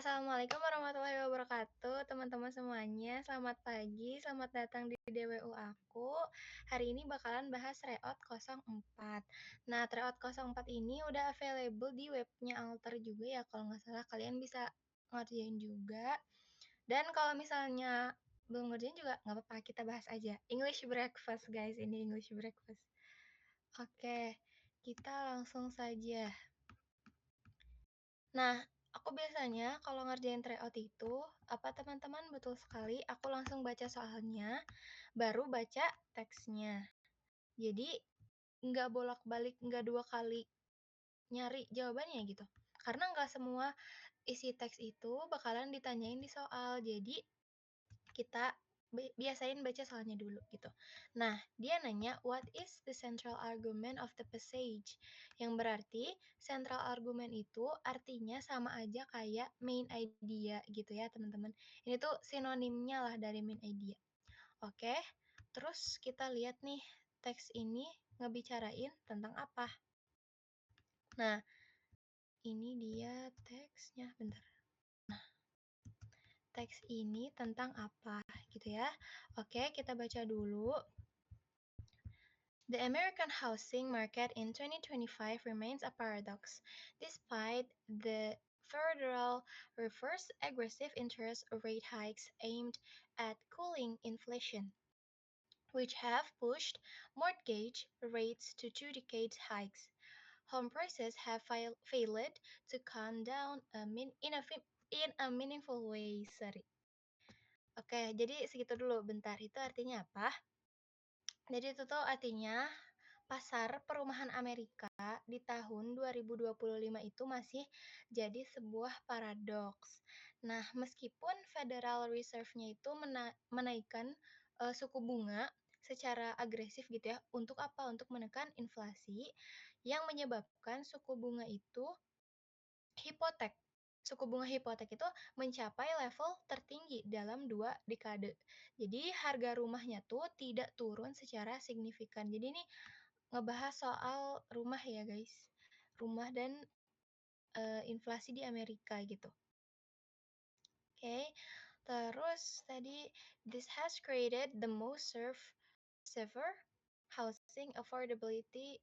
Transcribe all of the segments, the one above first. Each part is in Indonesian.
Assalamualaikum warahmatullahi wabarakatuh, teman-teman semuanya. Selamat pagi, selamat datang di DWU aku. Hari ini bakalan bahas Reot 04. Nah, Reot 04 ini udah available di webnya Alter juga ya, kalau nggak salah kalian bisa ngerjain juga. Dan kalau misalnya belum ngerjain juga nggak apa-apa, kita bahas aja. English breakfast guys, ini English breakfast. Oke, kita langsung saja. Nah, aku biasanya kalau ngerjain tryout itu, apa teman-teman betul sekali, aku langsung baca soalnya, baru baca teksnya. Jadi, nggak bolak-balik, nggak 2 kali nyari jawabannya gitu. Karena nggak semua isi teks itu bakalan ditanyain di soal. Jadi, kita biasain baca soalnya dulu gitu. Nah, dia nanya, what is the central argument of the passage? Yang berarti central argument itu artinya sama aja kayak main idea gitu ya teman-teman. Ini tuh sinonimnya lah dari main idea. Oke, terus kita lihat nih teks ini ngebicarain tentang apa. Nah, ini dia teksnya, bentar. Teks ini tentang apa gitu ya. Oke, kita baca dulu. The American housing market in 2025 remains a paradox, despite the Federal Reserve's aggressive interest rate hikes aimed at cooling inflation, which have pushed mortgage rates to two-decade hikes. Home prices have failed to come down in a meaningful way. Oke, jadi segitu dulu. Bentar, itu artinya apa? Jadi itu tuh artinya pasar perumahan Amerika di tahun 2025 itu masih jadi sebuah paradoks. Nah, meskipun Federal Reserve-nya itu menaikkan suku bunga secara agresif gitu ya, untuk apa? Untuk menekan inflasi yang menyebabkan suku bunga itu hipotek. Suku bunga hipotek itu mencapai level tertinggi dalam 2 dekade. Jadi harga rumahnya tuh tidak turun secara signifikan. Jadi ini ngebahas soal rumah ya guys. Rumah dan inflasi di Amerika gitu. Oke. Terus tadi this has created the most severe housing affordability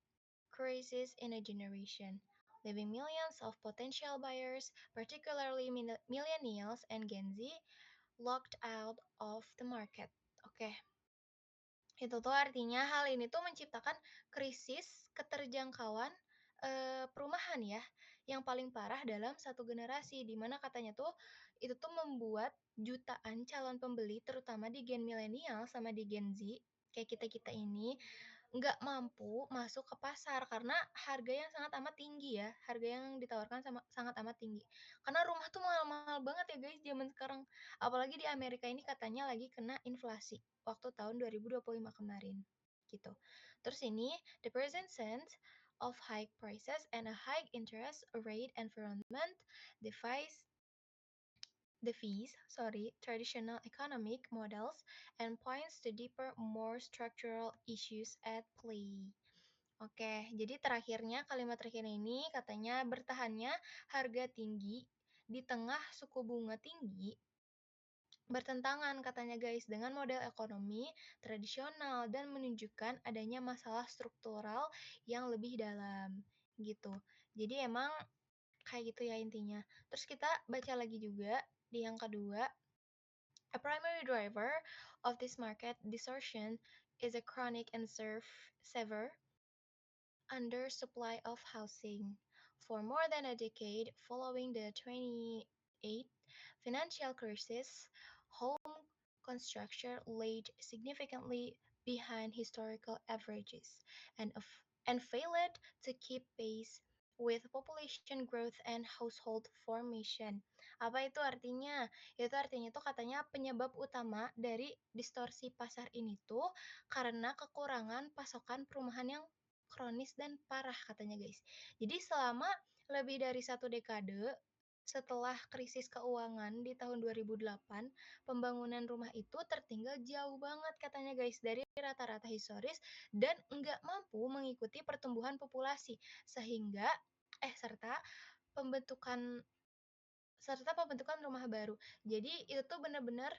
crisis in a generation, leaving millions of potential buyers, particularly millennials and Gen Z, locked out of the market. Oke. Itu tuh artinya hal ini tuh menciptakan krisis keterjangkauan perumahan ya, yang paling parah dalam satu generasi, di mana katanya tuh itu tuh membuat jutaan calon pembeli, terutama di gen milenial sama di Gen Z, kayak kita-kita ini, nggak mampu masuk ke pasar karena harga yang sangat amat tinggi ya, harga yang ditawarkan sangat amat tinggi. Karena rumah tuh mahal-mahal banget ya guys zaman sekarang. Apalagi di Amerika ini katanya lagi kena inflasi waktu tahun 2025 kemarin gitu. Terus ini the present sense of high prices and a high interest rate environment defies traditional economic models and points to deeper, more structural issues at play. Oke, jadi kalimat terakhir ini katanya bertahannya harga tinggi di tengah suku bunga tinggi bertentangan katanya guys dengan model ekonomi tradisional dan menunjukkan adanya masalah struktural yang lebih dalam gitu. Jadi emang kayak gitu ya intinya. Terus kita baca lagi juga di yang kedua. A primary driver of this market distortion is a chronic and severe undersupply of housing. For more than a decade following the 28 financial crisis, home construction laid significantly behind historical averages and failed to keep pace with population growth and household formation. Apa itu artinya? Itu artinya tuh katanya penyebab utama dari distorsi pasar ini tuh karena kekurangan pasokan perumahan yang kronis dan parah katanya guys. Jadi selama lebih dari 1 dekade setelah krisis keuangan di tahun 2008, pembangunan rumah itu tertinggal jauh banget katanya guys dari rata-rata historis dan nggak mampu mengikuti pertumbuhan populasi serta pembentukan serta pembentukan rumah baru. Jadi itu tuh bener-bener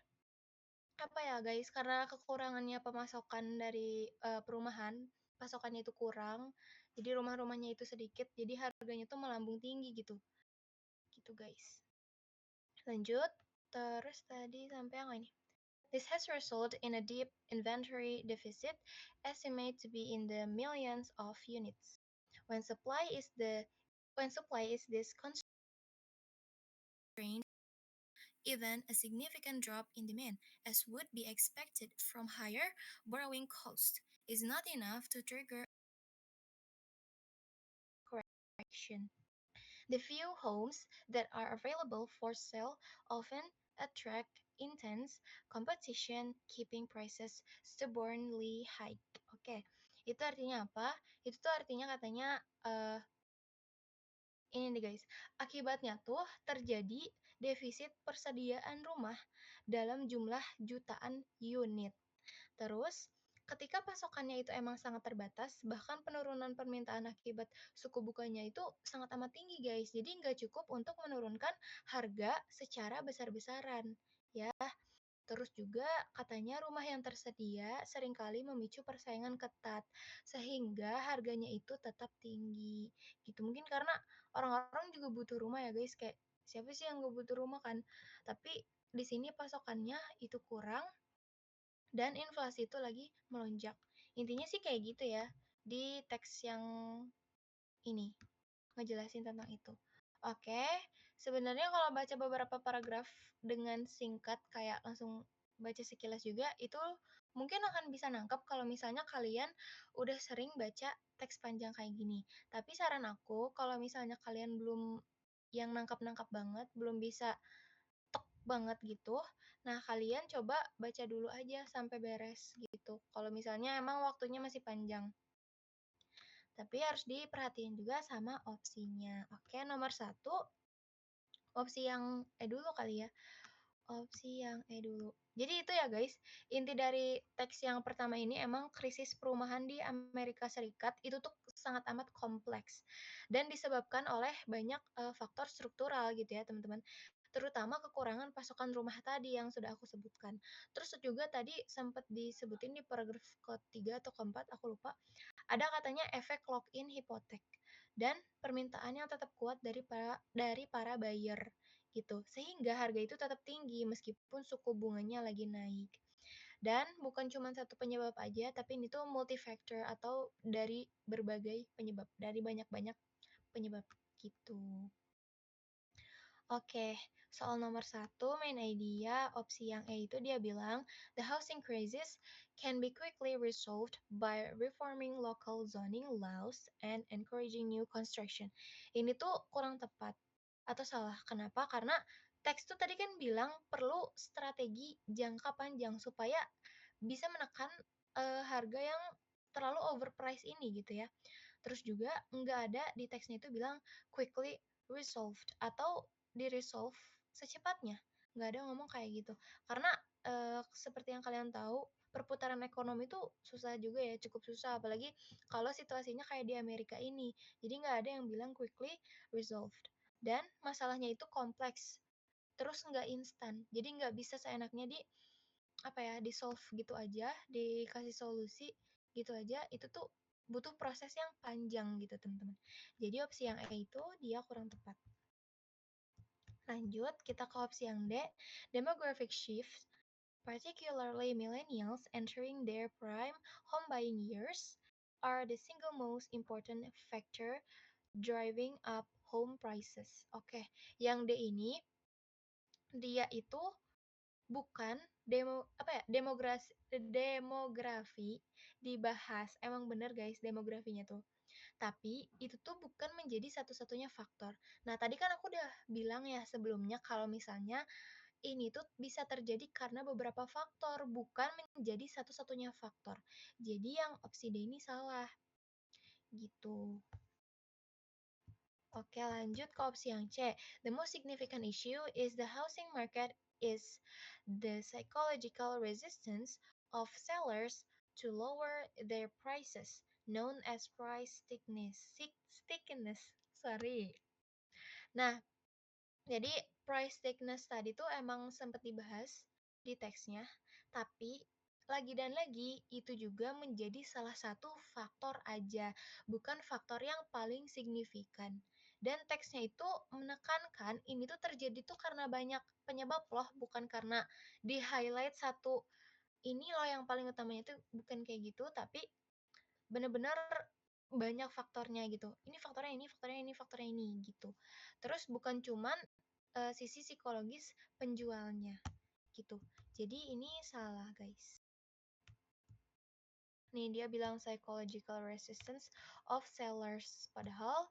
apa ya guys, karena kekurangannya pemasokan dari perumahan, pasokannya itu kurang, jadi rumah-rumahnya itu sedikit, jadi harganya tuh melambung tinggi gitu. Gitu guys. Lanjut, terus tadi sampai yang ini. This has resulted in a deep inventory deficit, estimated to be in the millions of units. When supply is this constrained, even a significant drop in demand, as would be expected from higher borrowing costs, is not enough to trigger correction. The few homes that are available for sale often attract intense competition, keeping prices stubbornly high. Oke, itu artinya apa? Itu tuh artinya katanya ini nih guys, akibatnya tuh terjadi defisit persediaan rumah dalam jumlah jutaan unit. Terus, ketika pasokannya itu emang sangat terbatas, bahkan penurunan permintaan akibat suku bunganya itu sangat amat tinggi guys. Jadi nggak cukup untuk menurunkan harga secara besar-besaran. Ya, terus juga katanya rumah yang tersedia seringkali memicu persaingan ketat sehingga harganya itu tetap tinggi. Gitu. Mungkin karena orang-orang juga butuh rumah ya guys, kayak siapa sih yang nggak butuh rumah kan? Tapi di sini pasokannya itu kurang dan inflasi itu lagi melonjak. Intinya sih kayak gitu ya di teks yang ini ngejelasin tentang itu. Oke, sebenarnya kalau baca beberapa paragraf dengan singkat kayak langsung baca sekilas juga itu mungkin akan bisa nangkep kalau misalnya kalian udah sering baca teks panjang kayak gini. Tapi saran aku kalau misalnya kalian belum yang nangkap-nangkap banget, belum bisa tek banget gitu. Nah, kalian coba baca dulu aja sampai beres gitu. Kalau misalnya emang waktunya masih panjang. Tapi harus diperhatiin juga sama opsinya. Oke, nomor satu, opsi yang dulu kali ya. Opsi yang dulu. Jadi itu ya guys, inti dari teks yang pertama ini emang krisis perumahan di Amerika Serikat itu tuh sangat amat kompleks dan disebabkan oleh banyak faktor struktural gitu ya teman-teman. Terutama kekurangan pasokan rumah tadi yang sudah aku sebutkan. Terus juga tadi sempat disebutin di paragraf ketiga atau keempat, aku lupa. Ada katanya efek lock-in hipotek dan permintaan yang tetap kuat dari para buyer gitu. Sehingga harga itu tetap tinggi meskipun suku bunganya lagi naik. Dan bukan cuma satu penyebab aja, tapi ini tuh multifactor atau dari berbagai penyebab, dari banyak-banyak penyebab gitu. Oke, soal nomor satu, main idea, opsi yang E itu dia bilang, the housing crisis can be quickly resolved by reforming local zoning laws and encouraging new construction. Ini tuh kurang tepat atau salah. Kenapa? Karena teks tuh tadi kan bilang perlu strategi jangka panjang supaya bisa menekan harga yang terlalu overpriced ini gitu ya. Terus juga nggak ada di teksnya itu bilang quickly resolved atau di-resolve secepatnya. Nggak ada ngomong kayak gitu. Karena seperti yang kalian tahu, perputaran ekonomi itu susah juga ya, cukup susah. Apalagi kalau situasinya kayak di Amerika ini. Jadi nggak ada yang bilang quickly resolved. Dan masalahnya itu kompleks. Terus nggak instan. Jadi nggak bisa seenaknya apa ya, di solve gitu aja, dikasih solusi gitu aja, itu tuh butuh proses yang panjang gitu teman-teman. Jadi opsi yang E itu dia kurang tepat. Lanjut, kita ke opsi yang D, demographic shift, particularly millennials entering their prime home buying years, are the single most important factor driving up home prices. Oke, yang D ini dia itu bukan demografi dibahas. Emang bener guys demografinya tuh. Tapi itu tuh bukan menjadi satu-satunya faktor. Nah, tadi kan aku udah bilang ya sebelumnya kalau misalnya ini tuh bisa terjadi karena beberapa faktor, bukan menjadi satu-satunya faktor. Jadi yang opsi D ini salah. Gitu. Oke, lanjut ke opsi yang C. The most significant issue is the housing market is the psychological resistance of sellers to lower their prices, known as price stickiness. Sorry. Nah, jadi price thickness tadi tuh emang sempat dibahas di teksnya, tapi lagi dan lagi itu juga menjadi salah satu faktor aja, bukan faktor yang paling signifikan. Dan teksnya itu menekankan ini tuh terjadi tuh karena banyak penyebab loh, bukan karena di-highlight satu ini loh yang paling utamanya itu bukan kayak gitu, tapi bener-bener banyak faktornya gitu. Ini faktornya ini, faktornya ini, faktornya ini gitu. Terus bukan cuman sisi psikologis penjualnya gitu. Jadi ini salah, guys. Nih dia bilang psychological resistance of sellers. Padahal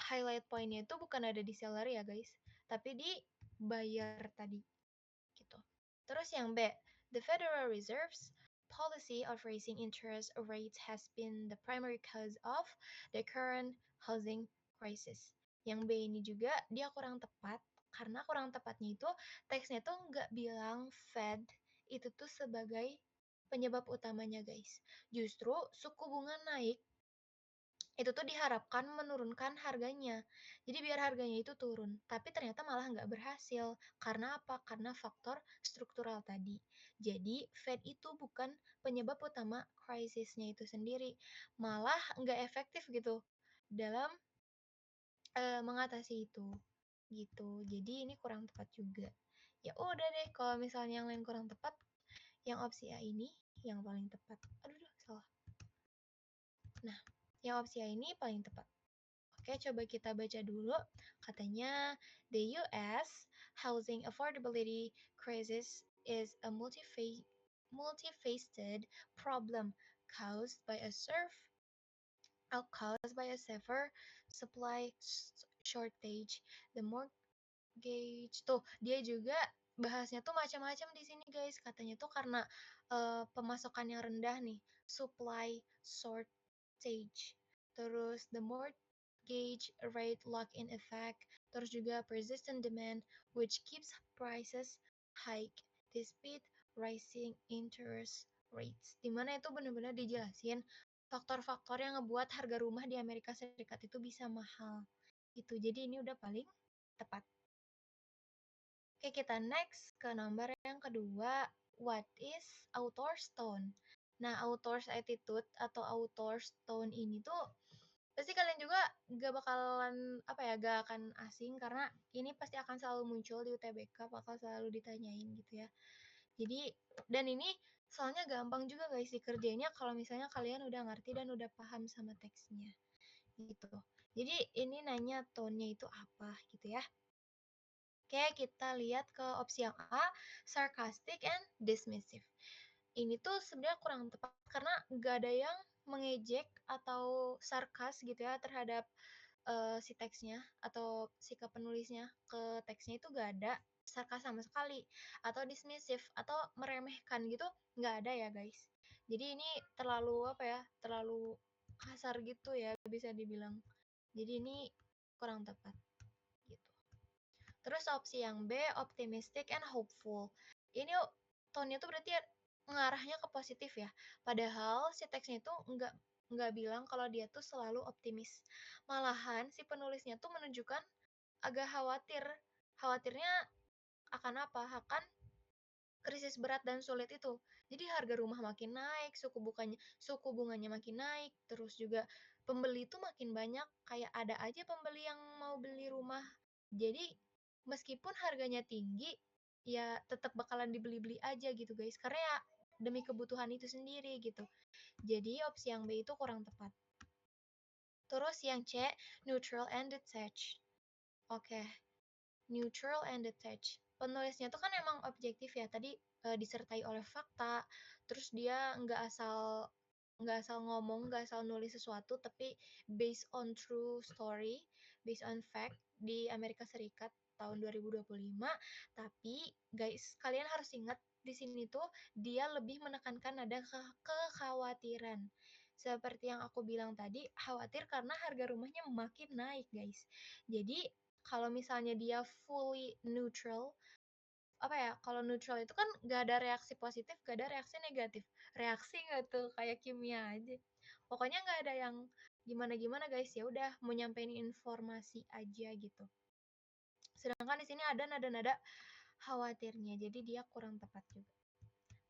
highlight pointnya itu bukan ada di seller ya, guys, tapi di buyer tadi gitu. Terus yang B, the Federal Reserve's policy of raising interest rates has been the primary cause of the current housing crisis. Yang B ini juga dia kurang tepat, karena kurang tepatnya itu teksnya tuh nggak bilang Fed itu tuh sebagai penyebab utamanya, guys. Justru suku bunga naik itu tuh diharapkan menurunkan harganya. Jadi biar harganya itu turun. Tapi ternyata malah nggak berhasil. Karena apa? Karena faktor struktural tadi. Jadi Fed itu bukan penyebab utama krisisnya itu sendiri. Malah nggak efektif gitu dalam mengatasi itu. Gitu. Jadi ini kurang tepat juga. Ya udah deh, kalau misalnya yang lain kurang tepat, yang opsi A ini yang paling tepat. Aduh, salah. Nah, yang opsi A ini paling tepat. Oke, coba kita baca dulu. Katanya, the US housing affordability crisis is a multifaceted problem caused by a severe supply shortage. The mortgage tuh dia juga bahasnya tuh macam-macam di sini, guys. Katanya tuh karena pemasokan yang rendah nih, supply shortage. Terus the mortgage rate lock-in effect, terus juga persistent demand which keeps prices high despite rising interest rates. Dimana itu benar-benar dijelasin faktor-faktor yang ngebuat harga rumah di Amerika Serikat itu bisa mahal. Itu jadi ini udah paling tepat. Oke, kita next ke nomor yang kedua. What is author's tone? Nah, author's attitude atau author's tone ini tuh pasti kalian juga gak akan asing karena ini pasti akan selalu muncul di UTBK, bakal selalu ditanyain gitu ya. Jadi, dan ini soalnya gampang juga guys dikerjainnya kalau misalnya kalian udah ngerti dan udah paham sama teksnya gitu. Jadi ini nanya tone-nya itu apa gitu ya. Oke, kita lihat ke opsi yang A, sarcastic and dismissive. Ini tuh sebenarnya kurang tepat karena nggak ada yang mengejek atau sarkas gitu ya terhadap si teksnya atau sikap penulisnya ke teksnya itu nggak ada sarkas sama sekali atau dismissive atau meremehkan gitu nggak ada ya guys. Jadi ini terlalu terlalu kasar gitu ya bisa dibilang. Jadi ini kurang tepat gitu. Terus opsi yang B, optimistic and hopeful. Ini tone-nya tuh berarti ngarahnya ke positif ya. Padahal si teksnya itu nggak bilang kalau dia tuh selalu optimis. Malahan si penulisnya tuh menunjukkan agak khawatir. Khawatirnya akan apa? Akan krisis berat dan sulit itu. Jadi harga rumah makin naik, suku bunganya makin naik, terus juga pembeli itu makin banyak, kayak ada aja pembeli yang mau beli rumah. Jadi meskipun harganya tinggi, ya tetap bakalan dibeli-beli aja gitu guys, karena ya demi kebutuhan itu sendiri gitu. Jadi opsi yang B itu kurang tepat. Terus yang C, neutral and detached. Oke, neutral and detached. Penulisnya tuh kan emang objektif ya. Tadi disertai oleh fakta. Terus dia nggak asal ngomong, nggak asal nulis sesuatu, tapi based on true story, based on fact di Amerika Serikat tahun 2025. Tapi guys, kalian harus ingat di sini tuh dia lebih menekankan ada kekhawatiran. Seperti yang aku bilang tadi, khawatir karena harga rumahnya makin naik, guys. Jadi kalau misalnya dia fully neutral, kalau neutral itu kan gak ada reaksi positif, gak ada reaksi negatif. Reaksi nggak tuh kayak kimia aja. Pokoknya nggak ada yang gimana-gimana guys, ya udah mau nyampein informasi aja gitu. Sedangkan di sini ada nada-nada khawatirnya, jadi dia kurang tepat juga.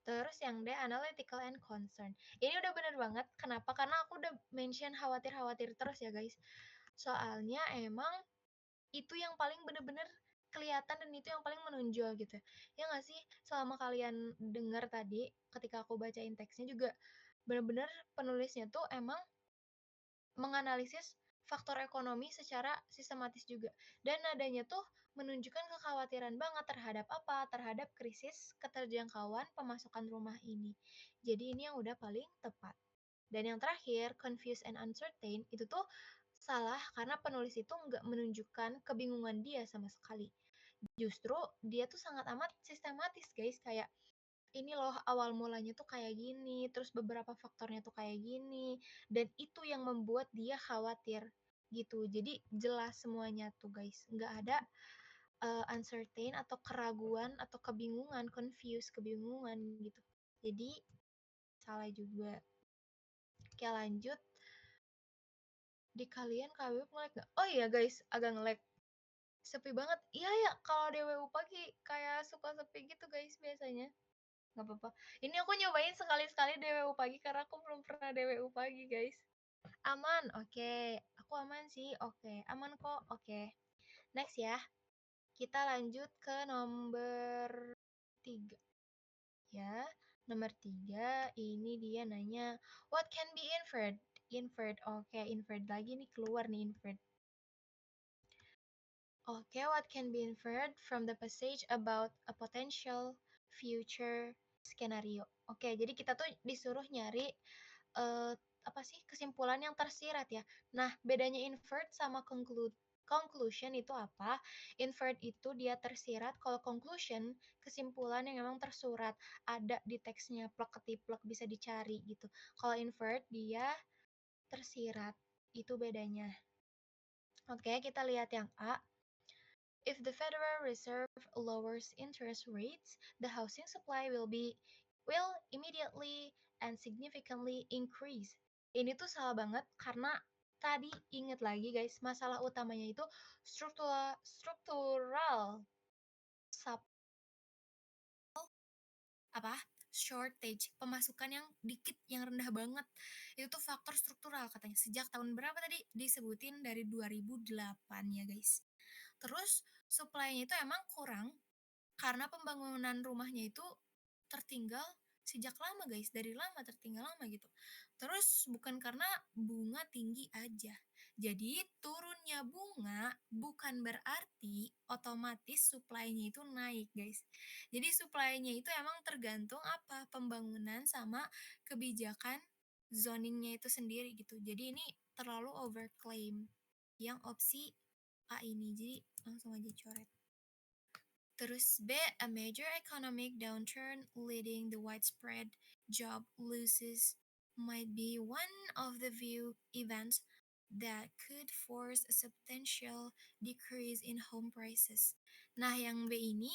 Terus yang D, analytical and concern. Ini udah bener banget. Kenapa? Karena aku udah mention khawatir-khawatir terus ya guys. Soalnya emang itu yang paling bener-bener kelihatan dan itu yang paling menonjol gitu. Ya nggak sih? Selama kalian dengar tadi, ketika aku bacain teksnya juga bener-bener penulisnya tuh emang menganalisis faktor ekonomi secara sistematis juga. Dan nadanya tuh menunjukkan kekhawatiran banget terhadap apa? Terhadap krisis keterjangkauan pemasukan rumah ini. Jadi ini yang udah paling tepat. Dan yang terakhir, confused and uncertain, itu tuh salah karena penulis itu nggak menunjukkan kebingungan dia sama sekali. Justru dia tuh sangat amat sistematis guys, kayak ini loh awal mulanya tuh kayak gini, terus beberapa faktornya tuh kayak gini, dan itu yang membuat dia khawatir gitu. Jadi jelas semuanya tuh guys, nggak ada uncertain atau keraguan atau kebingungan, confused, kebingungan gitu. Jadi salah juga. Oke lanjut, di kalian KBB nge-lag nggak? Oh iya guys, agak nge-lag. Sepi banget. Iya ya, kalau DWU pagi kayak suka sepi gitu guys biasanya. Nggak apa-apa. Ini aku nyobain sekali-sekali DWU pagi karena aku belum pernah DWU pagi, guys. Aman, oke. Aku aman sih, oke. Aman kok, oke. Next ya. Kita lanjut ke nomor 3. Ya, nomor 3 ini dia nanya, what can be inferred? Inferred, oke. Inferred lagi nih, keluar nih inferred. Oke, what can be inferred from the passage about a potential future scenario? Oke, jadi kita tuh disuruh nyari apa sih kesimpulan yang tersirat ya. Nah, bedanya inferred sama conclusion itu apa? Inferred itu dia tersirat, kalau conclusion kesimpulan yang memang tersurat, ada di teksnya, plek ketiplek bisa dicari gitu. Kalau inferred dia tersirat, itu bedanya. Oke, kita lihat yang A. If the Federal Reserve lowers interest rates, the housing supply will immediately and significantly increase. Ini tuh salah banget karena tadi inget lagi guys, masalah utamanya itu struktural sub apa shortage, pemasukan yang dikit, yang rendah banget. Itu tuh faktor struktural katanya. Sejak tahun berapa tadi disebutin, dari 2008 ya guys. Terus supply-nya itu emang kurang karena pembangunan rumahnya itu tertinggal sejak lama guys, dari lama, tertinggal lama gitu. Terus bukan karena bunga tinggi aja. Jadi turunnya bunga bukan berarti otomatis supply-nya itu naik guys. Jadi supply-nya itu emang tergantung apa? Pembangunan sama kebijakan zoningnya itu sendiri gitu. Jadi ini terlalu overclaim yang opsi A ini. Jadi langsung aja coret. Terus B, a major economic downturn leading the widespread job losses might be one of the few events that could force a substantial decrease in home prices. Nah, yang B ini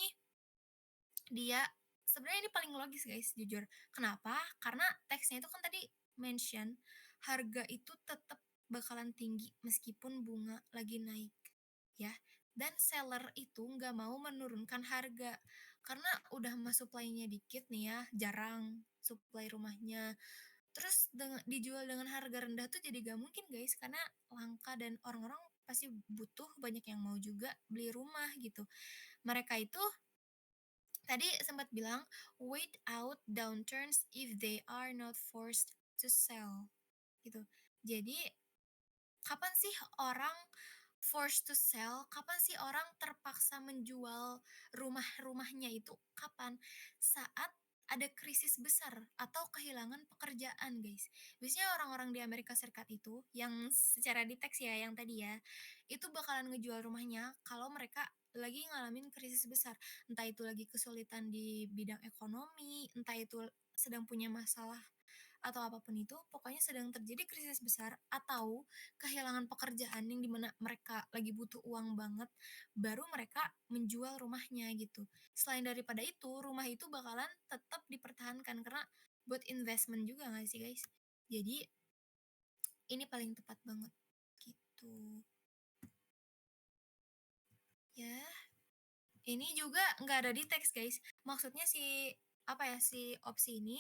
dia sebenarnya ini paling logis guys, jujur. Kenapa? Karena teksnya itu kan tadi mention harga itu tetap bakalan tinggi meskipun bunga lagi naik, ya. Dan seller itu nggak mau menurunkan harga karena udah supply-nya dikit nih ya, jarang supply rumahnya. Terus dijual dengan harga rendah tuh jadi gak mungkin guys, karena langka dan orang-orang pasti butuh, banyak yang mau juga beli rumah gitu. Mereka itu tadi sempat bilang wait out downturns if they are not forced to sell gitu. Jadi kapan sih orang forced to sell? Kapan sih orang terpaksa menjual rumah-rumahnya itu? Kapan? Saat ada krisis besar atau kehilangan pekerjaan, guys. Biasanya orang-orang di Amerika Serikat itu yang secara di teks ya yang tadi ya, itu bakalan ngejual rumahnya kalau mereka lagi ngalamin krisis besar. Entah itu lagi kesulitan di bidang ekonomi, entah itu sedang punya masalah atau apapun itu, pokoknya sedang terjadi krisis besar atau kehilangan pekerjaan yang dimana mereka lagi butuh uang banget, baru mereka menjual rumahnya gitu. Selain daripada itu, rumah itu bakalan tetap dipertahankan karena buat investment juga nggak sih guys? Jadi ini paling tepat banget gitu. Ya, Ini juga nggak ada di teks, guys. Maksudnya si apa ya, si opsi ini,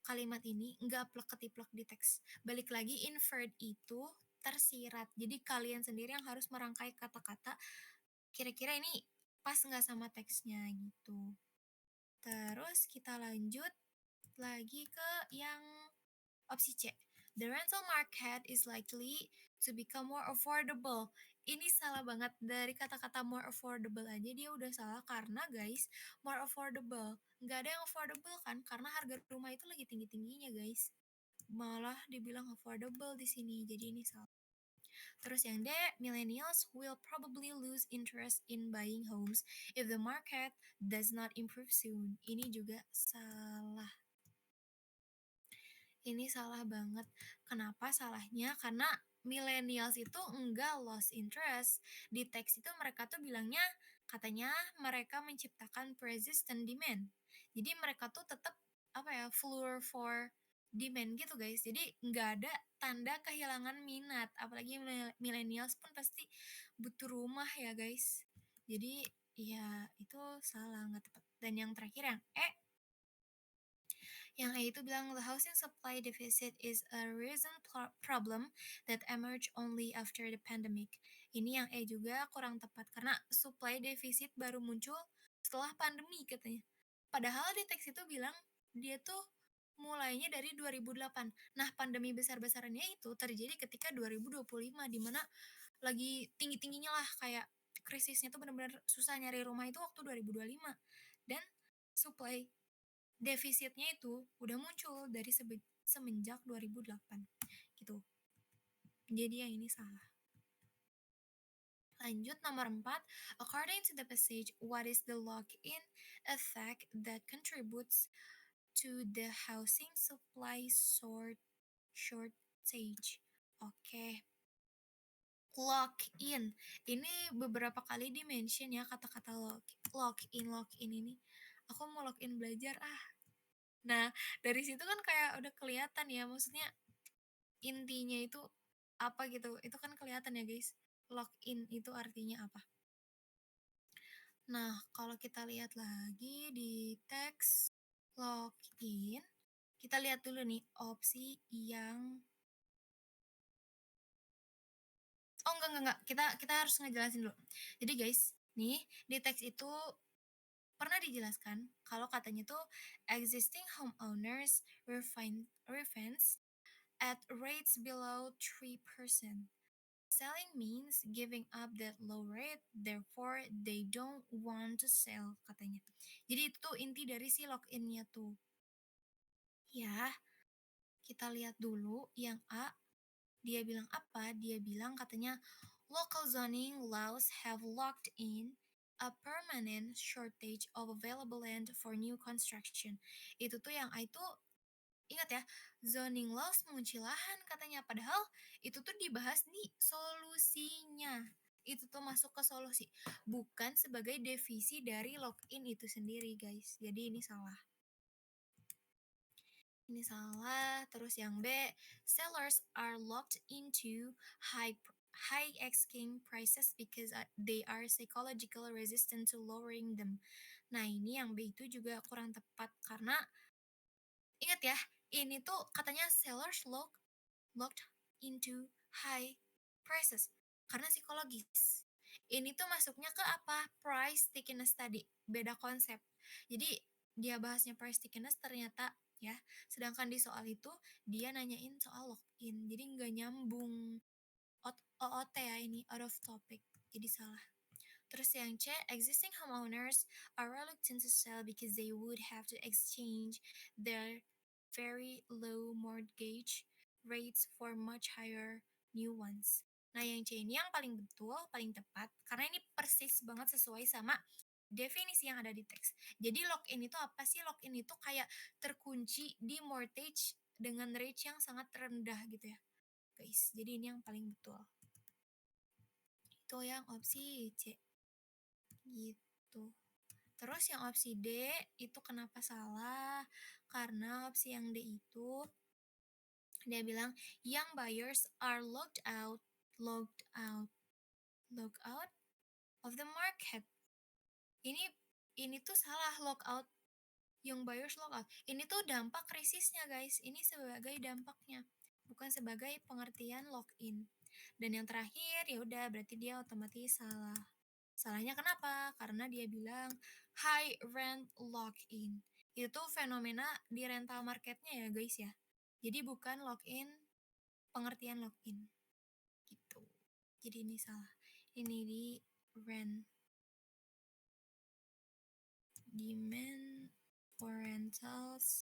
kalimat ini nggak plek-ketiplek di teks. Balik lagi inferred itu tersirat. Jadi kalian sendiri yang harus merangkai kata-kata, kira-kira ini pas nggak sama teksnya gitu. Terus kita lanjut lagi ke yang opsi C. The rental market is likely to become more affordable. Ini salah banget, dari kata-kata more affordable aja dia udah salah karena guys, more affordable. Nggak ada yang affordable kan karena harga rumah itu lagi tinggi-tingginya guys. Malah dibilang affordable di sini. Jadi ini salah. Terus yang D, millennials will probably lose interest in buying homes if the market does not improve soon. Ini juga salah. Ini salah banget. Kenapa salahnya? Karena millennials itu enggak lost interest. Di teks itu mereka tuh bilangnya, katanya mereka menciptakan persistent demand. Jadi mereka tuh tetap apa ya, fluor for demand gitu guys. Jadi nggak ada tanda kehilangan minat. Apalagi millennials pun pasti butuh rumah ya guys. Jadi ya itu salah, nggak tepat. Dan yang terakhir yang E, yang A itu bilang the housing supply deficit is a recent problem that emerged only after the pandemic. Ini yang E juga kurang tepat karena supply deficit baru muncul setelah pandemi katanya. Padahal di teks itu bilang dia tuh mulainya dari 2008. Nah, pandemi besar-besarannya itu terjadi ketika 2025 di mana lagi tinggi-tingginya lah, kayak krisisnya tuh benar-benar susah nyari rumah itu waktu 2025. Dan supply defisitnya itu udah muncul dari semenjak 2008 gitu. Jadi yang ini salah. Lanjut nomor 4. According to the passage, what is the lock-in effect that contributes to the housing supply shortage? Oke. Lock-in. Ini beberapa kali di-mention ya kata-kata lock-in ini. Aku mau lock-in belajar ah. Nah, dari situ kan kayak udah kelihatan ya, maksudnya intinya itu apa gitu. Itu kan kelihatan ya, guys. Login itu artinya apa. Nah, kalau kita lihat lagi di teks login, kita lihat dulu nih opsi yang Oh, enggak. Kita harus ngejelasin dulu. Jadi guys, nih di teks itu pernah dijelaskan kalau katanya tuh existing homeowners refinance at rates below 3%. Selling means giving up that low rate, therefore they don't want to sell, katanya. Jadi itu tuh inti dari si login-nya tuh. Ya, kita lihat dulu yang A. Dia bilang apa? Dia bilang katanya local zoning laws have locked in a permanent shortage of available land for new construction. Itu tuh yang A itu, ingat ya, zoning laws mengunci lahan katanya. Padahal itu tuh dibahas di solusinya. Itu tuh masuk ke solusi. Bukan sebagai divisi dari login itu sendiri, guys. Jadi ini salah. Ini salah. Terus yang B, sellers are locked into high asking prices because they are psychologically resistant to lowering them. Nah, ini yang B itu juga kurang tepat karena ingat ya, ini tuh katanya sellers locked into high prices karena psikologis. Ini tuh masuknya ke apa? Price stickiness tadi, beda konsep. Jadi dia bahasnya price stickiness ternyata ya, sedangkan di soal itu dia nanyain soal lock-in. Jadi nggak nyambung. OOT ya ini, out of topic. Jadi salah. Terus yang C, existing homeowners are reluctant to sell because they would have to exchange their very low mortgage rates for much higher new ones. Nah, yang C ini yang paling betul, paling tepat, karena ini persis banget sesuai sama definisi yang ada di teks. Jadi lock-in itu apa sih? Lock-in itu kayak terkunci di mortgage dengan rate yang sangat rendah gitu ya, guys. Jadi ini yang paling betul. Itu yang opsi C. Gitu. Terus yang opsi D itu kenapa salah? Karena opsi yang D itu dia bilang young buyers are locked out of the market. Ini ini tuh salah logout, yung buyers logout. Ini tuh dampak krisisnya, guys. Ini sebagai dampaknya, bukan sebagai pengertian login. Dan yang terakhir, ya udah berarti dia otomatis salah. Salahnya kenapa? Karena dia bilang high rent lock-in. Itu fenomena di rental marketnya ya guys ya. Jadi bukan lock-in, pengertian lock-in gitu. Jadi ini salah. Ini di rent demand for rentals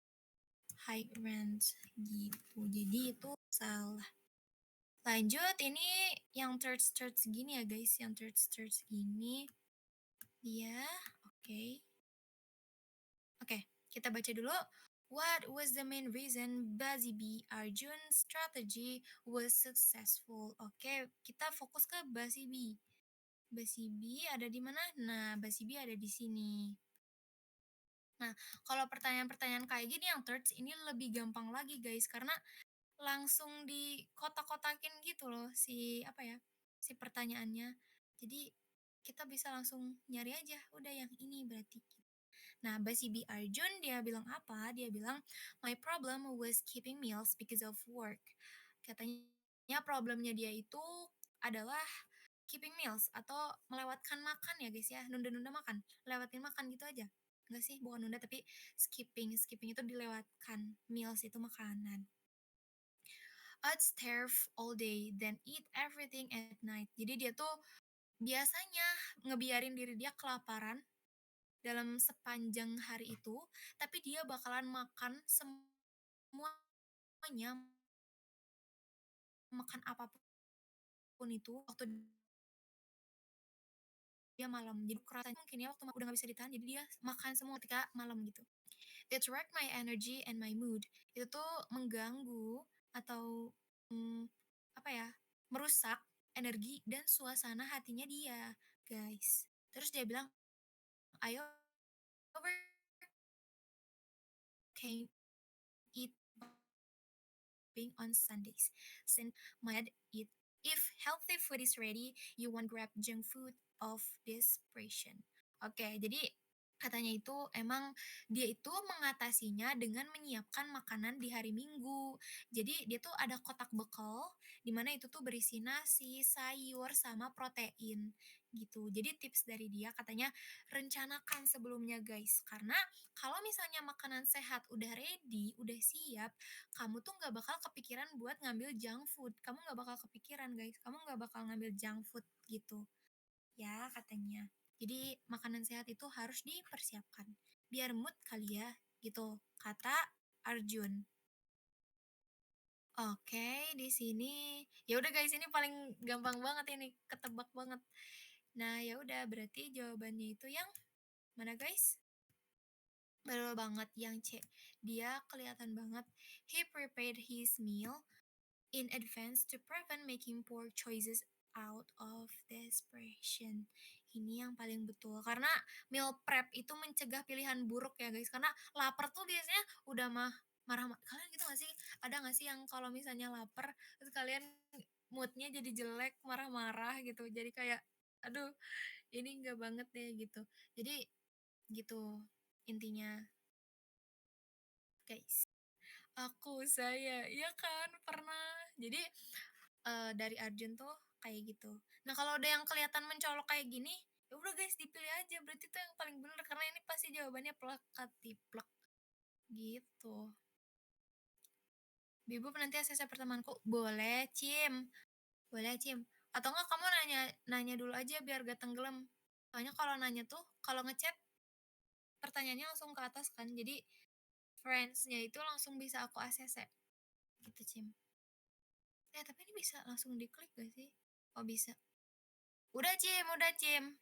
high rent gitu. Jadi itu salah. Lanjut ini yang third gini ya guys, yang third gini dia oke. Oke, kita baca dulu. What was the main reason Bazi B Arjun's strategy was successful? Oke, kita fokus ke Bazi B. Bazi B ada di mana? Nah, Bazi B ada di sini. Nah, kalau pertanyaan-pertanyaan kayak gini yang thirds ini lebih gampang lagi guys karena langsung di kotak-kotakin gitu loh si apa ya? Si pertanyaannya. Jadi kita bisa langsung nyari aja, udah yang ini berarti. Nah, Basibi Arjun dia bilang apa? Dia bilang, my problem was keeping meals because of work. Katanya problemnya dia itu adalah keeping meals atau melewatkan makan ya guys ya, nunda-nunda makan, lewatin makan gitu aja. Enggak sih, bukan nunda tapi skipping. Skipping itu dilewatkan, meals itu makanan. I'd starve all day, then eat everything at night. Jadi dia tuh biasanya ngebiarin diri dia kelaparan dalam sepanjang hari itu, tapi dia bakalan makan semuanya, makan apapun itu waktu dia malam. Jadi kerasa mungkin ya waktu udah nggak bisa ditahan, jadi dia makan semua ketika malam gitu. It wrecked my energy and my mood. Itu tuh mengganggu atau apa ya, merusak energi dan suasana hatinya dia, guys. Terus dia bilang, I overcame it being on Sundays. Since my dad eat, if healthy food is ready, you won't grab junk food of desperation. Oke, jadi katanya itu emang dia itu mengatasinya dengan menyiapkan makanan di hari Minggu. Jadi dia tuh ada kotak bekal di mana itu tuh berisi nasi, sayur, sama protein gitu. Jadi tips dari dia katanya rencanakan sebelumnya guys. Karena kalau misalnya makanan sehat udah ready, udah siap, kamu tuh nggak bakal kepikiran buat ngambil junk food. Kamu nggak bakal kepikiran guys, kamu nggak bakal ngambil junk food gitu. Ya katanya. Jadi makanan sehat itu harus dipersiapkan. Biar mood kali ya gitu, kata Arjun. Oke, di sini ya udah guys, ini paling gampang banget ini, ketebak banget. Nah, ya udah berarti jawabannya itu yang mana guys? Betul banget yang C. Dia kelihatan banget he prepared his meal in advance to prevent making poor choices out of desperation. Ini yang paling betul karena meal prep itu mencegah pilihan buruk ya guys. Karena lapar tuh biasanya udah marah. Kalian gitu gak sih? Ada gak sih yang kalau misalnya lapar terus kalian moodnya jadi jelek, marah-marah gitu. Jadi kayak, aduh ini enggak banget deh gitu. Jadi gitu intinya guys. Saya, iya kan pernah. Jadi dari Arjun tuh kayak gitu. Nah kalau udah yang kelihatan mencolok kayak gini, ya udah guys dipilih aja. Berarti itu yang paling bener karena ini pasti jawabannya plekat tiplek gitu. Bibu nanti ACC pertemananku boleh Cim, boleh Cim. Atau enggak kamu nanya nanya dulu aja biar gak tenggelam. Soalnya kalau nanya tuh kalau ngechat pertanyaannya langsung ke atas kan. Jadi friends-nya itu langsung bisa aku ACC. Gitu Cim. Tapi ini bisa langsung diklik gak sih? Oh bisa. Udah Cim, udah Cim.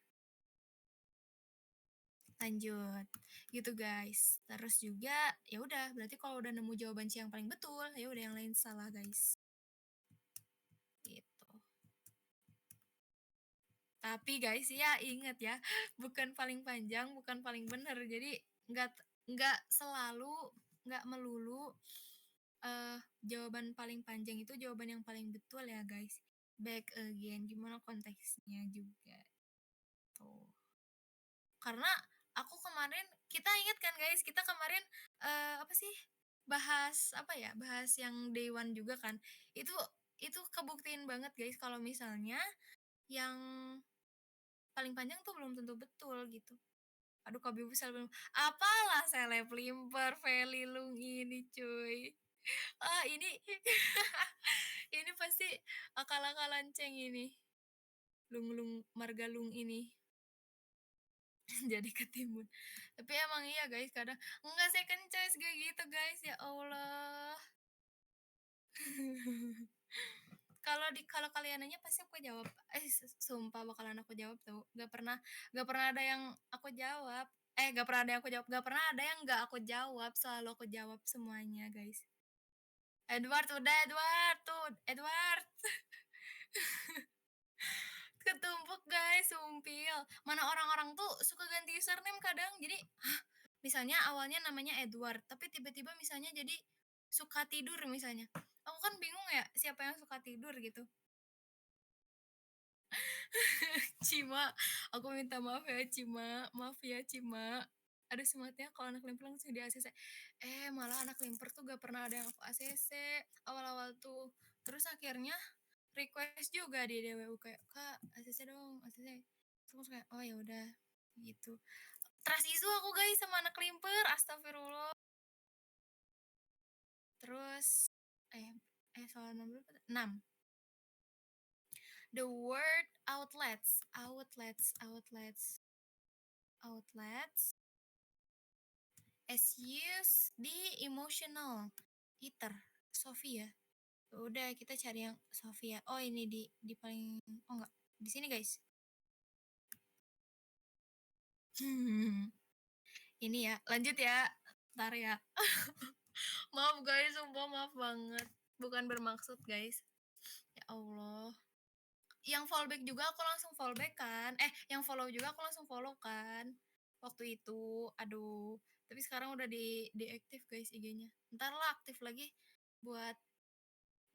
Lanjut. Gitu guys. Terus juga ya udah, berarti kalau udah nemu jawaban C yang paling betul, ya udah yang lain salah guys. Gitu. Tapi guys ya inget ya, bukan paling panjang, bukan paling bener. Jadi nggak nggak selalu nggak melulu jawaban paling panjang itu jawaban yang paling betul ya guys. Back again, gimana konteksnya juga. Tuh. Karena aku kemarin kita ingat kan guys, kita kemarin, apa sih, bahas apa ya, bahas yang Day One juga kan. Itu itu kebuktiin banget guys kalau misalnya yang paling panjang tuh belum tentu betul gitu. Aduh kok bisa belum apalah seleb limper, Feli Lung ini cuy. Ah, ini ini pasti akal-akalan Ceng ini, Lung Lung Marga Lung ini. Jadi ketimbun. Tapi emang iya guys, kadang enggak second choice kayak gitu guys, ya Allah. Kalau kalian nanya pasti aku jawab. Sumpah bakalan aku jawab tuh. Gak pernah ada yang aku jawab. Gak pernah ada yang aku jawab. Gak pernah ada yang gak aku jawab. Selalu aku jawab semuanya, guys. Edward udah Edward tuh, Edward. Ketumpuk guys, sumpil. Mana orang-orang tuh suka ganti username kadang. Jadi, misalnya awalnya namanya Edward, tapi tiba-tiba misalnya jadi suka tidur misalnya. Aku kan bingung ya, siapa yang suka tidur gitu. Cima, aku minta maaf ya Cima, maaf ya Cima. Aduh semangatnya kalau anak limper langsung di ACC. Malah anak limper tuh gak pernah ada yang aku ACC awal-awal tuh. Terus akhirnya request juga di DWU kayak kak ACC dong ACC. Terus kayak oh ya udah gitu. Trust isu aku guys sama anak limper, astagfirullah. Terus soal nomor berapa? 6. The word outlets as used di emotional eater Sofia. Udah kita cari yang Sofia. Oh ini di paling oh enggak di sini guys. Ini ya lanjut ya. Ntar ya. Maaf guys, sumpah maaf banget. Bukan bermaksud guys. Ya Allah. Yang fallback juga aku langsung fallback kan. Yang follow juga aku langsung follow kan. Waktu itu, aduh. Tapi sekarang udah diaktif guys IG-nya. Ntar lah aktif lagi buat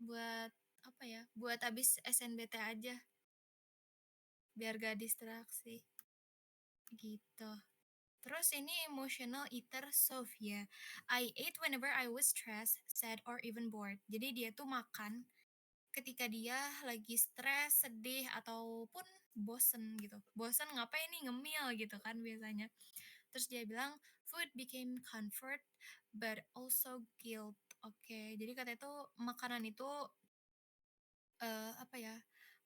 buat apa ya? Buat abis SNBT aja. Biar gak distraksi. Gitu. Terus ini emotional eater Sofia. I ate whenever I was stressed, sad, or even bored. Jadi dia tuh makan ketika dia lagi stres, sedih, ataupun bosen gitu. Bosen ngapain nih ngemil gitu kan biasanya. Terus dia bilang, food became comfort but also guilt. Oke, jadi katanya tuh makanan itu apa ya?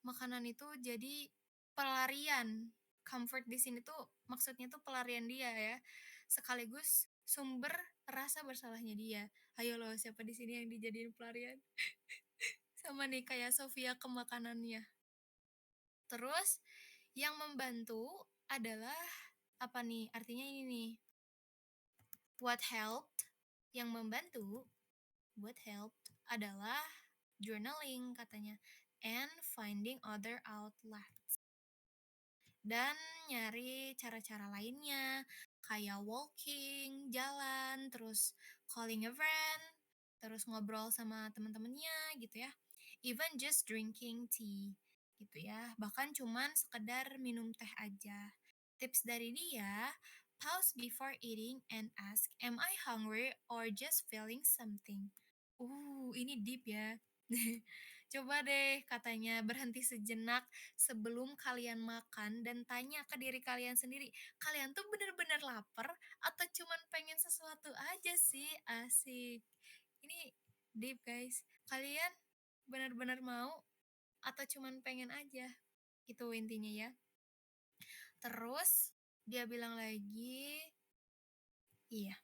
Makanan itu jadi pelarian. Comfort di sini tuh maksudnya tuh pelarian dia ya. Sekaligus sumber rasa bersalahnya dia. Ayo loh, siapa di sini yang dijadiin pelarian? Sama nih kayak Sofia ke makanannya. Terus yang membantu adalah apa nih? Artinya ini nih. What helped? Yang membantu what helped adalah journaling katanya and finding other outlets. Dan nyari cara-cara lainnya kayak walking, jalan, terus calling a friend, terus ngobrol sama teman-temannya gitu ya. Even just drinking tea gitu ya. Bahkan cuman sekedar minum teh aja. Tips dari dia, pause before eating and ask, am I hungry or just feeling something? Ini deep ya. Coba deh katanya berhenti sejenak sebelum kalian makan dan tanya ke diri kalian sendiri, kalian tuh bener-bener lapar atau cuman pengen sesuatu aja sih? Asik. Ini deep guys. Kalian bener-bener mau atau cuman pengen aja? Itu intinya ya. Terus dia bilang lagi, iya,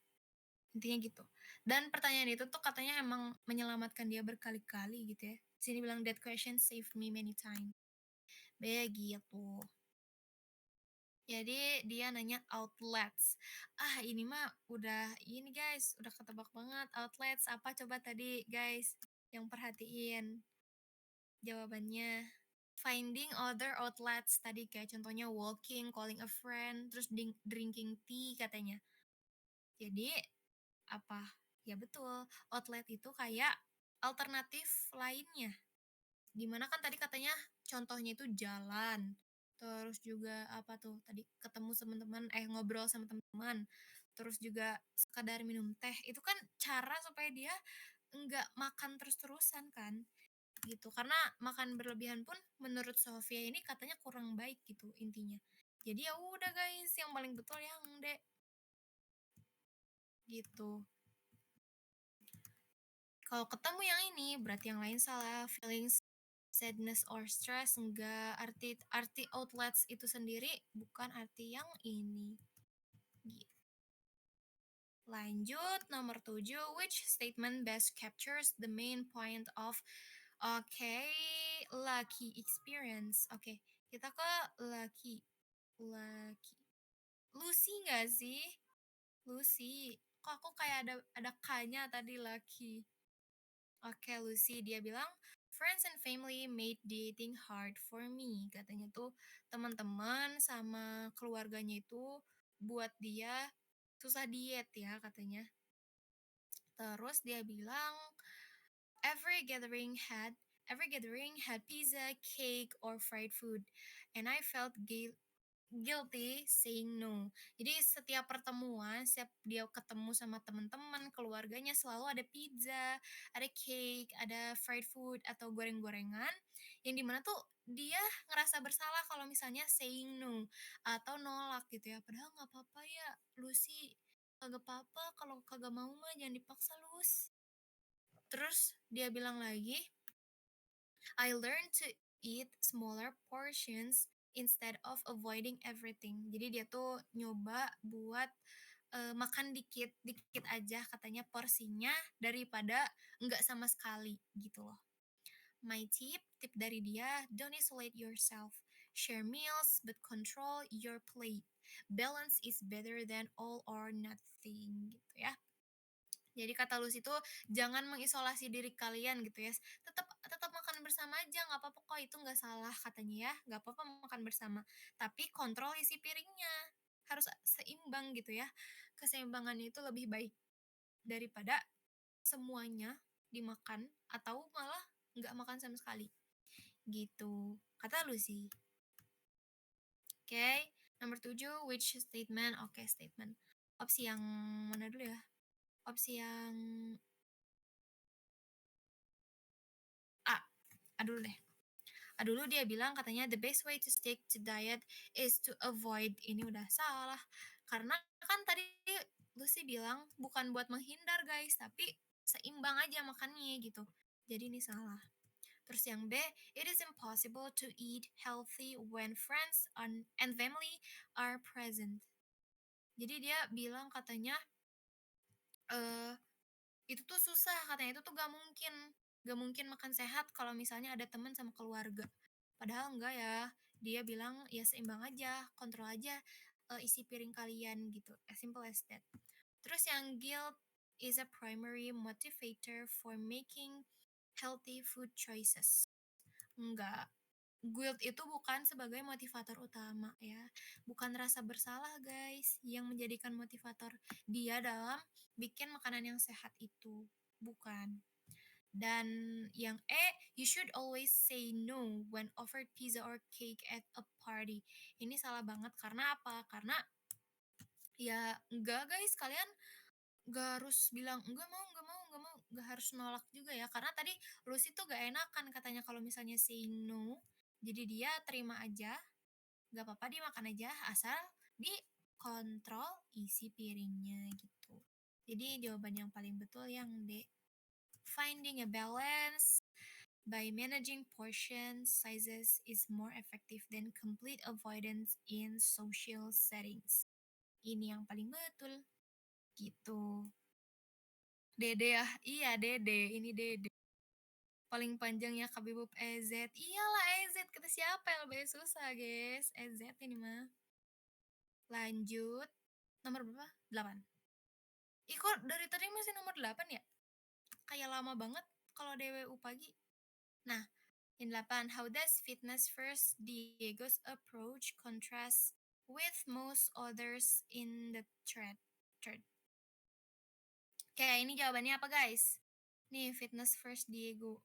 intinya gitu. Dan pertanyaan itu tuh katanya emang menyelamatkan dia berkali-kali gitu ya. Sini bilang that question saved me many times. Begitu. Jadi dia nanya outlets. Ini mah udah ini guys, udah ketebak banget outlets apa coba tadi guys yang perhatiin jawabannya. Finding other outlets tadi kayak contohnya walking, calling a friend, terus drinking tea katanya. Jadi apa? Ya betul, outlet itu kayak alternatif lainnya. Dimana kan tadi katanya contohnya itu jalan, terus juga apa tuh tadi, ketemu teman-teman ngobrol sama teman-teman, terus juga sekadar minum teh, itu kan cara supaya dia enggak makan terus-terusan kan, gitu. Karena makan berlebihan pun menurut Sofia ini katanya kurang baik gitu intinya. Jadi ya udah guys, yang paling betul yang D, gitu. Kalau ketemu yang ini, berarti yang lain salah. Feelings, sadness or stress enggak. Arti arti outlets itu sendiri bukan arti yang ini. Gitu. Lanjut nomor 7, which statement best captures the main point of okay, lucky experience. Oke, kita ke lucky. Lucky. Lucy nggak sih? Lucy. Kok aku kayak ada K-nya tadi lucky. Oke, Lucy, dia bilang, friends and family made dating hard for me. Katanya tuh teman-teman sama keluarganya itu buat dia susah diet ya katanya. Terus dia bilang, every gathering had every gathering had pizza, cake, or fried food, and I felt guilty saying no. Jadi setiap pertemuan, setiap dia ketemu sama teman-teman, keluarganya selalu ada pizza, ada cake, ada fried food atau goreng-gorengan yang dimana tuh dia ngerasa bersalah kalau misalnya saying no atau nolak gitu ya. Padahal nggak apa-apa ya, Lucy. Kagak apa-apa kalau kagak mau mah jangan dipaksa, Lus. Terus dia bilang lagi, I learned to eat smaller portions instead of avoiding everything. Jadi dia tuh nyoba buat makan dikit, dikit aja katanya porsinya daripada enggak sama sekali gitu loh. My tip dari dia, don't isolate yourself. Share meals but control your plate. Balance is better than all or nothing gitu ya. Jadi kata Lucy itu jangan mengisolasi diri kalian gitu ya. Tetap tetap makan bersama aja, nggak apa-apa kok, itu nggak salah katanya ya. Nggak apa-apa makan bersama. Tapi kontrol isi piringnya. Harus seimbang gitu ya. Keseimbangan itu lebih baik daripada semuanya dimakan atau malah nggak makan sama sekali. Gitu. Kata Lucy. Oke, nomor 7, which statement? Oke, statement. Opsi yang mana dulu ya? Opsi yang A. A dulu deh. Dulu dia bilang katanya the best way to stick to diet is to avoid. Ini udah salah. Karena kan tadi Lucy bilang bukan buat menghindar guys, tapi seimbang aja makannya gitu. Jadi ini salah. Terus yang B, it is impossible to eat healthy when friends and family are present. Jadi dia bilang katanya eh itu tuh susah katanya, itu tuh gak mungkin makan sehat kalau misalnya ada teman sama keluarga. Padahal enggak ya, dia bilang ya seimbang aja, kontrol aja isi piring kalian gitu, as simple as that. Terus yang guilt is a primary motivator for making healthy food choices. Enggak, guilt itu bukan sebagai motivator utama ya, bukan rasa bersalah guys yang menjadikan motivator dia dalam bikin makanan yang sehat itu, bukan. Dan yang E, you should always say no when offered pizza or cake at a party. Ini salah banget karena apa? Karena ya enggak guys, kalian gak harus bilang enggak mau, enggak mau, enggak mau, enggak harus nolak juga ya. Karena tadi Lucy tuh gak enakan katanya kalau misalnya say no. Jadi dia terima aja, gak apa-apa dimakan aja asal dikontrol isi piringnya gitu. Jadi jawaban yang paling betul yang D. Finding a balance by managing portion sizes is more effective than complete avoidance in social settings. Ini yang paling betul. Gitu. Dede ya, iya Dede, ini Dede. Paling panjangnya Kabibub EZ. Iyalah EZ, kata siapa yang lebih susah guys? EZ ini mah. Lanjut. Nomor berapa? 8. Ih kok dari tadi masih nomor 8 ya? Kayak lama banget kalau DWU pagi. Nah, yang 8. How does fitness first Diego's approach contrast with most others in the thread? Oke, ini jawabannya apa guys? Nih, fitness first Diego.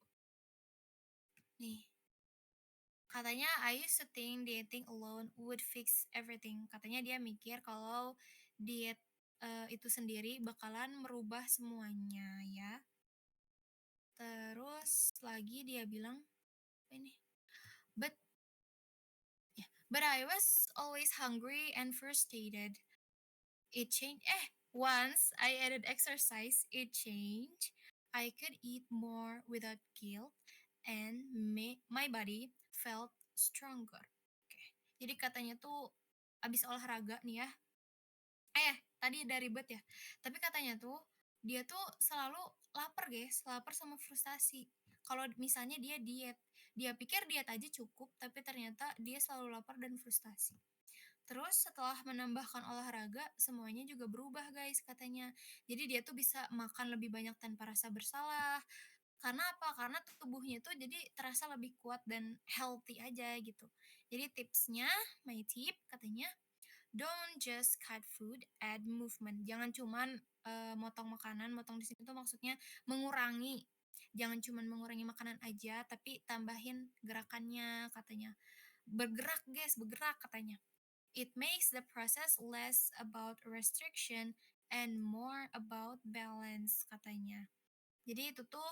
Nih, Katanya, "I used to think dieting alone would fix everything." Katanya dia mikir kalau diet, itu sendiri bakalan merubah semuanya ya. Terus lagi dia bilang, apa ini, "But but I was always hungry and frustrated. It changed once I added exercise, it changed. I could eat more without guilt and my body felt stronger." Oke. Jadi katanya tuh abis olahraga nih ya. Tadi dari ribet ya. Tapi katanya tuh dia tuh selalu lapar, guys, lapar sama frustasi. Kalau misalnya dia diet, dia pikir diet aja cukup, tapi ternyata dia selalu lapar dan frustasi. Terus setelah menambahkan olahraga, semuanya juga berubah guys katanya. Jadi dia tuh bisa makan lebih banyak tanpa rasa bersalah. Karena apa? Karena tubuhnya tuh jadi terasa lebih kuat dan healthy aja gitu. Jadi tipsnya, my tip katanya, don't just cut food, add movement. Jangan cuman motong makanan, motong di sini tuh maksudnya mengurangi. Jangan cuman mengurangi makanan aja, tapi tambahin gerakannya katanya. Bergerak guys, bergerak katanya. It makes the process less about restriction and more about balance katanya. Jadi itu tuh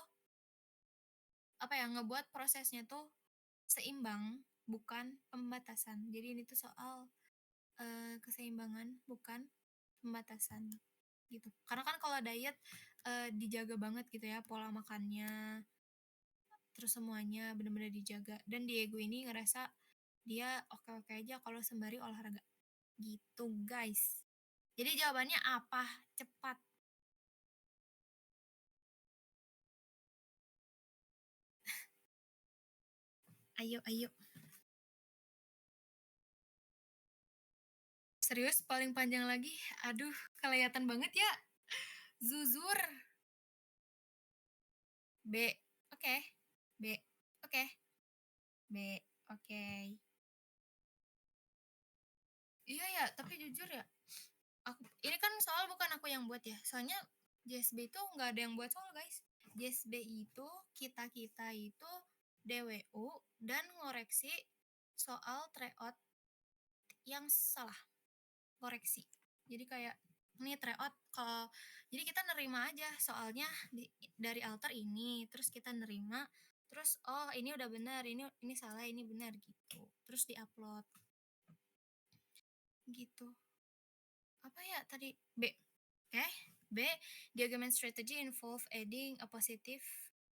apa ya, ngebuat prosesnya tuh seimbang, bukan pembatasan. Jadi ini tuh soal keseimbangan, bukan pembatasan gitu. Karena kan kalau diet dijaga banget gitu ya pola makannya, terus semuanya benar-benar dijaga. Dan Diego ini ngerasa dia oke-oke aja kalau sembari olahraga. Gitu, guys. Jadi jawabannya apa? Cepat. Ayo, ayo. Serius, paling panjang lagi? Aduh, kelihatan banget ya. Zuzur. B. Oke. B. Oke. B. Oke. Iya ya, tapi jujur ya, ini kan soal bukan aku yang buat ya. Soalnya JSB itu nggak ada yang buat soal, guys. JSB itu kita-kita itu DWU dan ngoreksi soal tryout yang salah. Koreksi. Jadi kayak ini tryout kalau jadi kita nerima aja soalnya dari alter ini, terus kita nerima, terus oh ini udah benar, ini salah, ini benar gitu. Terus diupload gitu. Apa ya tadi? B. Oke. B. The argument strategy involve adding a positive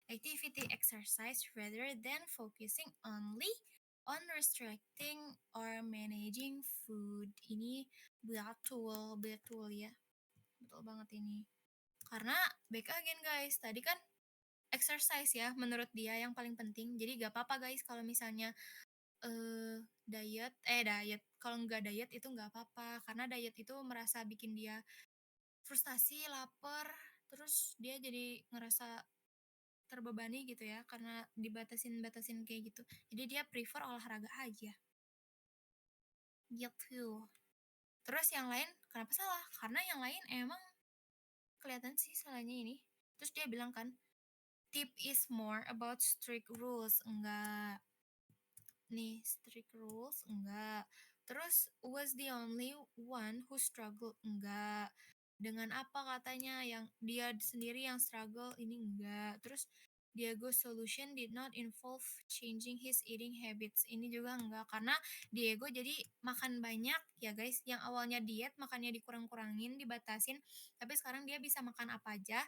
activity exercise rather than focusing only on restricting or managing food. Ini betul, betul ya. Betul banget ini. Karena back again guys, tadi kan exercise ya menurut dia yang paling penting. Jadi gak apa-apa guys kalau misalnya diet kalau nggak diet itu nggak apa-apa karena diet itu merasa bikin dia frustasi, lapar, terus dia jadi ngerasa terbebani gitu ya karena dibatasin-batasin kayak gitu. Jadi dia prefer olahraga aja. Gitu. Terus yang lain kenapa salah? Karena yang lain emang kelihatan sih salahnya ini. Terus dia bilang kan, tip is more about strict rules. Enggak. Nih, strict rules enggak. Terus was the only one who struggle enggak. Dengan apa katanya yang dia sendiri yang struggle ini enggak. Terus Diego's solution did not involve changing his eating habits. Ini juga enggak karena Diego jadi makan banyak ya guys. Yang awalnya diet makannya dikurang-kurangin, dibatasin, tapi sekarang dia bisa makan apa aja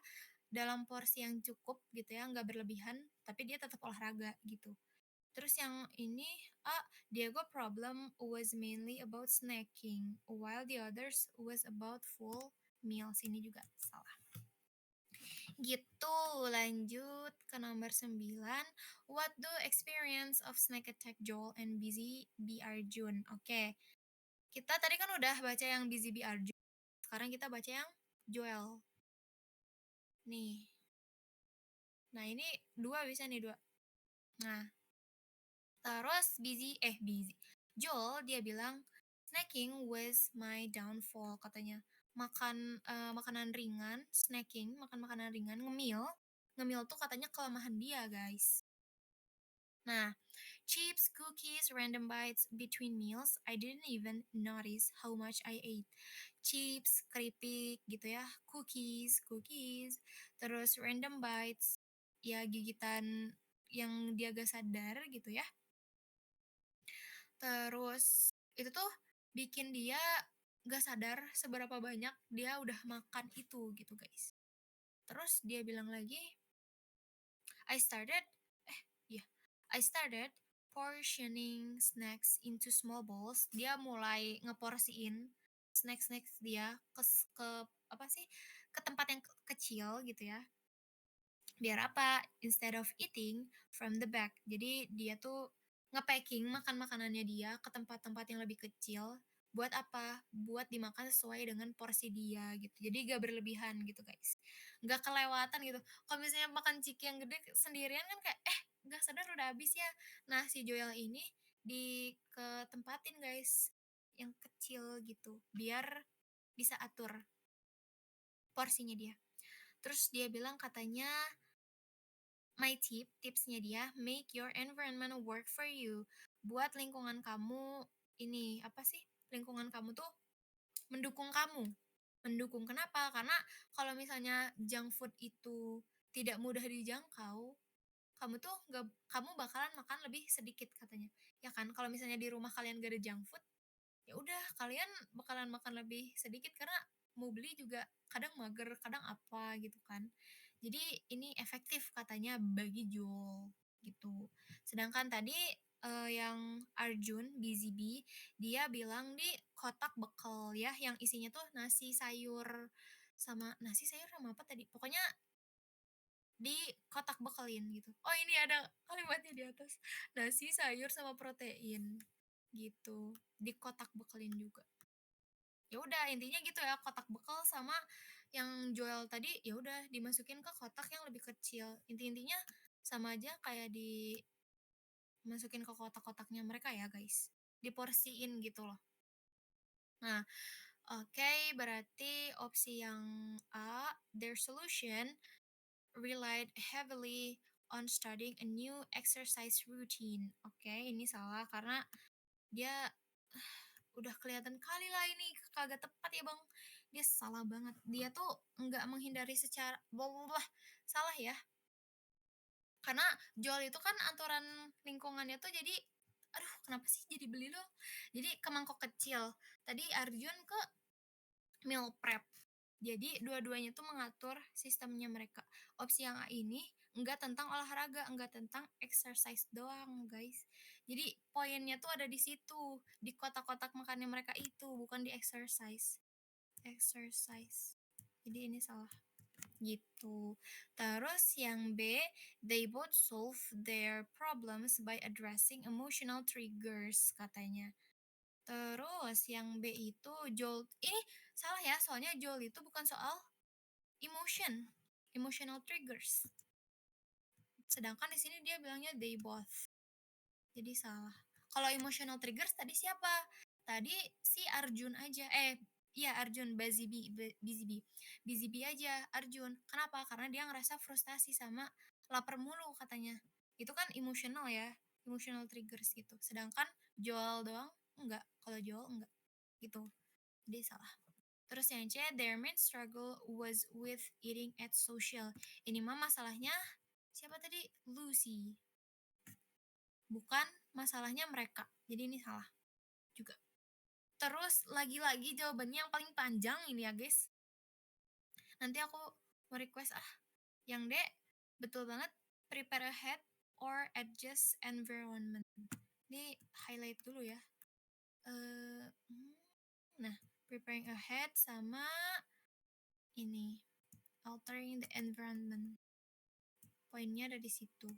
dalam porsi yang cukup gitu ya, nggak berlebihan, tapi dia tetap olahraga gitu. Terus yang ini, Diego problem was mainly about snacking, while the others was about full meals. Ini juga salah. Gitu, lanjut ke nomor 9. What do experience of snack attack Joel and Busy B. Arjun? Oke, kita tadi kan udah baca yang Busy B. Arjun. Sekarang kita baca yang Joel. Nih. Nah, ini dua bisa nih, dua. Nah, terus busy. Joel dia bilang snacking was my downfall katanya. Makanan ringan, snacking, makan makanan ringan, ngemil. Ngemil tuh katanya kelemahan dia, guys. Nah, Chips, cookies, random bites between meals. I didn't even notice how much I ate. Chips, keripik gitu ya, cookies, terus random bites, ya gigitan yang dia gak sadar gitu ya. Terus itu tuh bikin dia gak sadar seberapa banyak dia udah makan itu gitu guys. Terus dia bilang lagi, I started, yeah, I started portioning snacks into small bowls. Dia mulai ngeporsiin snack-snacks dia ke apa sih? Ke tempat yang kecil gitu ya. Biar apa? Instead of eating from the back. Jadi dia tuh nge-packing makan makanannya dia ke tempat-tempat yang lebih kecil. Buat apa? Buat dimakan sesuai dengan porsi dia gitu. Jadi gak berlebihan gitu guys. Gak kelewatan gitu. Kalau misalnya makan ciki yang gede sendirian kan kayak gak sadar udah habis ya. Nah si Joel ini di ke tempatin guys yang kecil gitu. Biar bisa atur porsinya dia. Terus dia bilang katanya my tipsnya dia, make your environment work for you. Buat lingkungan kamu ini apa sih? Lingkungan kamu tuh mendukung kamu. Mendukung kenapa? Karena kalau misalnya junk food itu tidak mudah dijangkau, kamu tuh nggak kamu bakalan makan lebih sedikit katanya. Ya kan? Kalau misalnya di rumah kalian gak ada junk food, ya udah kalian bakalan makan lebih sedikit karena mau beli juga kadang mager, kadang apa gitu kan. Jadi ini efektif katanya bagi Joel gitu. Sedangkan tadi yang Arjun BZB dia bilang di kotak bekal ya yang isinya tuh nasi sayur sama apa tadi? Pokoknya di kotak bekalin gitu. Oh ini ada kalimatnya di atas. Nasi, sayur sama protein gitu. Di kotak bekalin juga. Ya udah intinya gitu ya, kotak bekal sama yang Joel tadi ya udah dimasukin ke kotak yang lebih kecil. Inti-intinya sama aja kayak dimasukin ke kotak-kotaknya mereka ya, guys. Diporsiin gitu loh. Nah, oke, berarti opsi yang A, their solution relied heavily on studying a new exercise routine. Oke, ini salah karena dia udah kelihatan kali lah ini kagak tepat ya bang. Dia salah banget. Dia tuh nggak menghindari secara blah, salah ya. Karena Joel itu kan aturan lingkungannya tuh jadi aduh kenapa sih jadi beli loh. Jadi ke mangkok kecil. Tadi Arjun ke meal prep. Jadi dua-duanya tuh mengatur sistemnya mereka. Opsi yang A ini enggak tentang olahraga, enggak tentang exercise doang, guys. Jadi poinnya tuh ada di situ, di kotak-kotak makannya mereka itu, bukan di exercise. Exercise. Jadi ini salah. Gitu. Terus yang B, they both solve their problems by addressing emotional triggers katanya. Terus yang B itu Joel ini salah ya, soalnya Joel itu bukan soal emotional triggers. Sedangkan di sini dia bilangnya they both. Jadi salah. Kalau emotional triggers tadi siapa? Tadi si Arjun aja. Iya Arjun Bizibi aja Arjun. Kenapa? Karena dia ngerasa frustasi sama lapar mulu katanya. Itu kan emotional ya, emotional triggers gitu. Sedangkan Joel doang enggak. Kalau Joel enggak gitu. Jadi salah. Terus yang C, their main struggle was with eating at social. Ini mah masalahnya siapa tadi? Lucy. Bukan masalahnya mereka. Jadi ini salah juga. Terus lagi-lagi jawabannya yang paling panjang ini ya guys. Nanti aku mau request yang D betul banget, prepare ahead or adjust environment. Ini highlight dulu ya. Nah, preparing ahead sama ini altering the environment. Poinnya ada di situ.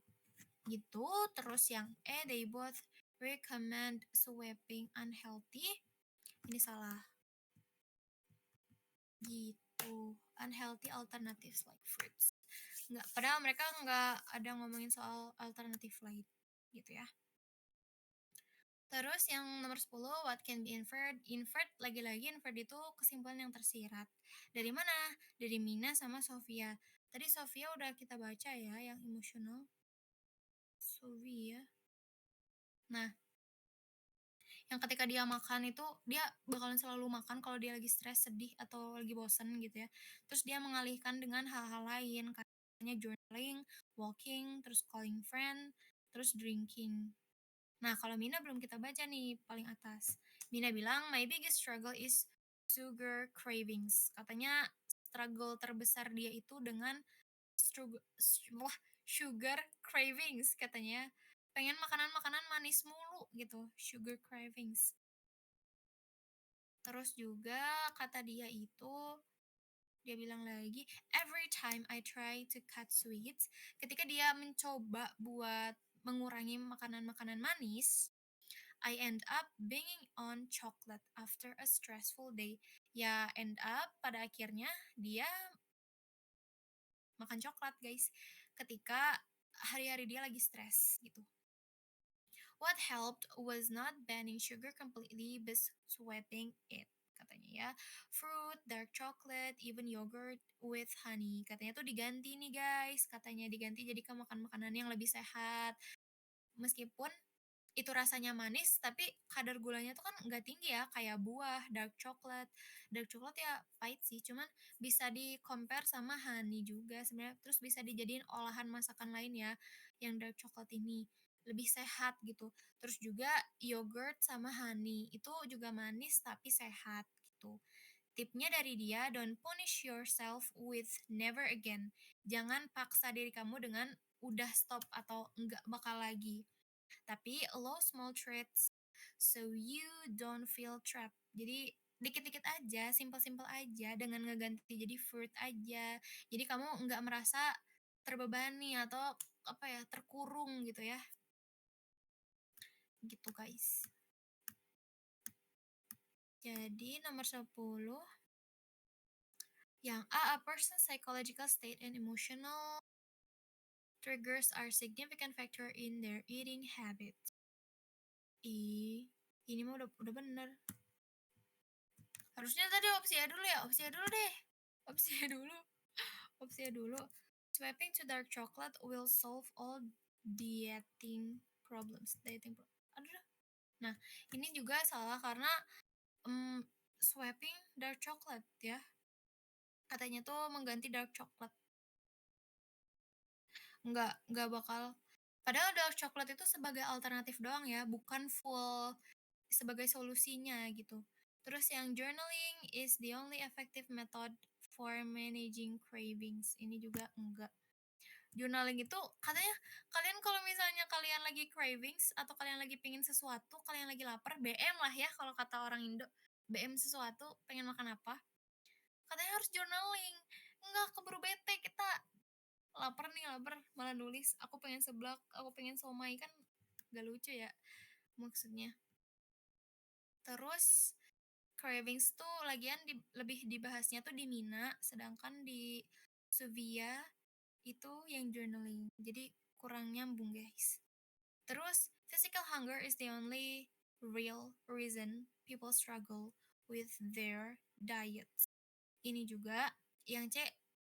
Gitu. Terus yang E, they both recommend swapping unhealthy. Ini salah. Gitu. Unhealthy alternatives like fruits. Nggak, padahal mereka nggak ada ngomongin soal alternative lain. Gitu ya. Terus yang nomor 10, what can be inferred? Inferred, lagi-lagi inferred itu kesimpulan yang tersirat. Dari mana? Dari Mina sama Sofia. Tadi Sofia udah kita baca ya, yang emotional. Sofia. Nah, yang ketika dia makan itu, dia bakalan selalu makan kalau dia lagi stres, sedih, atau lagi bosan gitu ya. Terus dia mengalihkan dengan hal-hal lain, kayak journaling, walking, terus calling friend, terus drinking. Nah, kalau Mina belum kita baca nih, paling atas. Mina bilang, my biggest struggle is sugar cravings. Katanya struggle terbesar dia itu dengan sugar cravings katanya. Pengen makanan-makanan manis mulu gitu, sugar cravings. Terus juga kata dia itu, dia bilang lagi, every time I try to cut sweets, ketika dia mencoba buat mengurangi makanan-makanan manis, I end up binging on chocolate after a stressful day. Ya, end up pada akhirnya dia makan coklat, guys. Ketika hari-hari dia lagi stres gitu. What helped was not banning sugar completely, but swapping it. Katanya ya, fruit, dark chocolate, even yogurt with honey. Katanya tuh diganti nih guys. Katanya diganti jadi ke makan makanan yang lebih sehat. Meskipun itu rasanya manis tapi kadar gulanya tuh kan nggak tinggi ya kayak buah dark coklat ya pahit sih cuman bisa di compare sama honey juga sebenarnya terus bisa dijadiin olahan masakan lain ya yang dark coklat ini lebih sehat gitu terus juga yogurt sama honey itu juga manis tapi sehat gitu tipnya dari dia don't punish yourself with never again jangan paksa diri kamu dengan udah stop atau enggak bakal lagi tapi allow small treats so you don't feel trapped. Jadi dikit-dikit aja, simple-simple aja dengan ngeganti jadi fruit aja. Jadi kamu nggak merasa terbebani atau apa ya, terkurung gitu ya. Gitu guys. Jadi nomor 10 yang A person's psychological state and emotional triggers are significant factor in their eating habits. Ini mah udah bener. Harusnya tadi opsi A dulu ya, opsi A dulu deh. Opsi A dulu. Opsi A dulu. Swapping to dark chocolate will solve all dieting problems. Aduh. Nah, ini juga salah karena swapping dark chocolate ya. Katanya tuh mengganti dark chocolate. Nggak bakal. Padahal dark chocolate itu sebagai alternatif doang ya, bukan full sebagai solusinya gitu. Terus yang journaling is the only effective method for managing cravings. Ini juga enggak. Journaling itu katanya kalian kalau misalnya kalian lagi cravings atau kalian lagi pingin sesuatu, kalian lagi lapar, BM lah ya kalau kata orang Indo. BM sesuatu, pengen makan apa? Katanya harus journaling. Enggak, keburu bete kita. Lapar nih, lapar. Malah nulis, aku pengen seblak, aku pengen somai. Kan gak lucu ya maksudnya. Terus cravings tuh lagian lebih dibahasnya tuh di Mina, sedangkan di Suvia itu yang journaling. Jadi kurang nyambung guys. Terus physical hunger is the only real reason people struggle with their diets. Ini juga yang C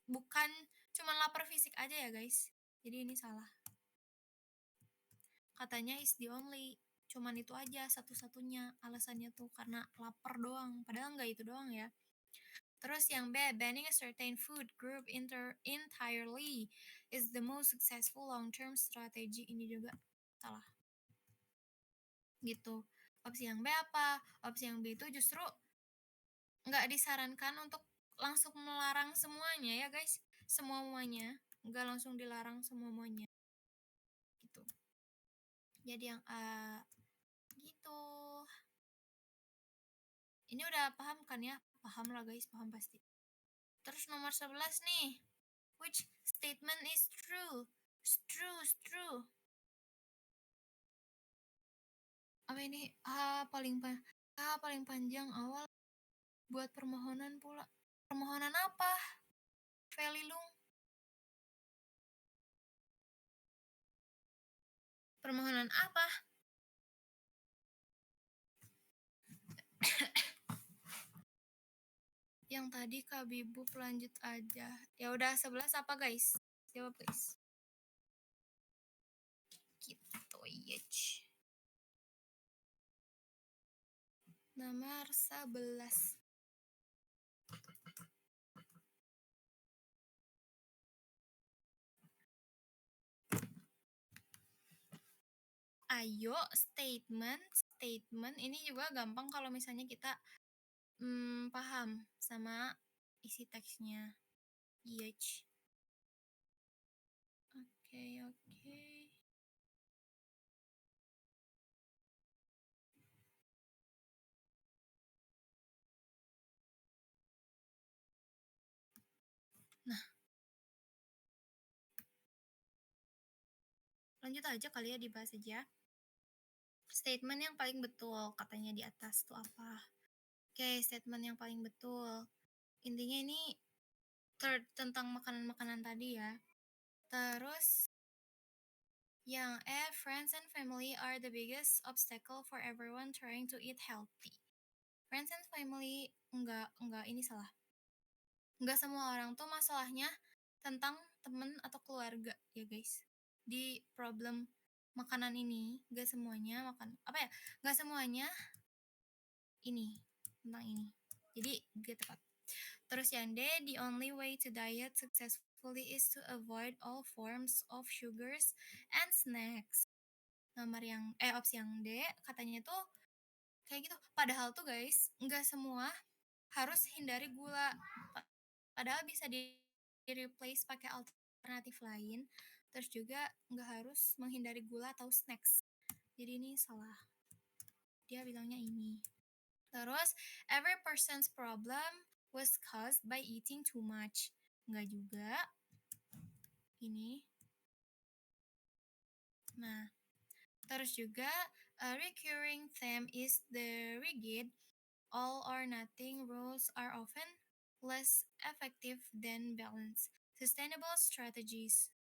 bukan cuma lapar fisik aja ya guys. Jadi ini salah. Katanya is the only cuman itu aja satu-satunya alasannya tuh karena lapar doang padahal nggak itu doang ya terus yang B banning a certain food group entirely is the most successful long term strategy ini juga salah gitu opsi yang B apa opsi yang B itu justru nggak disarankan untuk langsung melarang semuanya ya guys semuanya nggak langsung dilarang semuanya gitu jadi yang A gitu. Ini udah paham kan ya? Paham lah guys, paham pasti. Terus nomor 11 nih. Which statement is true? True. Apa ini? Paling panjang awal buat permohonan pula. Permohonan apa? Felilung. Permohonan apa? Yang tadi Kak Bibu lanjut aja. Ya udah 11 apa guys? Jawab guys. Gitu, yes. Nomor 11. Ayo statement, statement ini juga gampang kalau misalnya kita paham sama isi teksnya. Yes. Oke, oke. Nah, lanjut aja kali ya, dibahas aja. Statement yang paling betul katanya di atas tuh apa? Oke, statement yang paling betul. Intinya ini tentang makanan-makanan tadi ya. Terus yang friends and family are the biggest obstacle for everyone trying to eat healthy. Friends and family enggak ini salah. Enggak semua orang tuh masalahnya tentang temen atau keluarga ya guys. Di problem makanan ini enggak semuanya makan apa ya? Enggak semuanya ini tentang ini. Jadi gak tepat. Terus yang D, the only way to diet successfully is to avoid all forms of sugars and snacks. Nomor yang opsi yang D katanya tuh kayak gitu. Padahal tuh guys, nggak semua harus hindari gula. Padahal bisa di replace pakai alternatif lain. Terus juga nggak harus menghindari gula atau snacks. Jadi ini salah. Dia bilangnya ini. Terus, every person's problem was caused by eating too much. Nggak juga. Ini. Nah, terus juga, a recurring theme is the rigid, all or nothing rules are often less effective than balanced, sustainable strategies.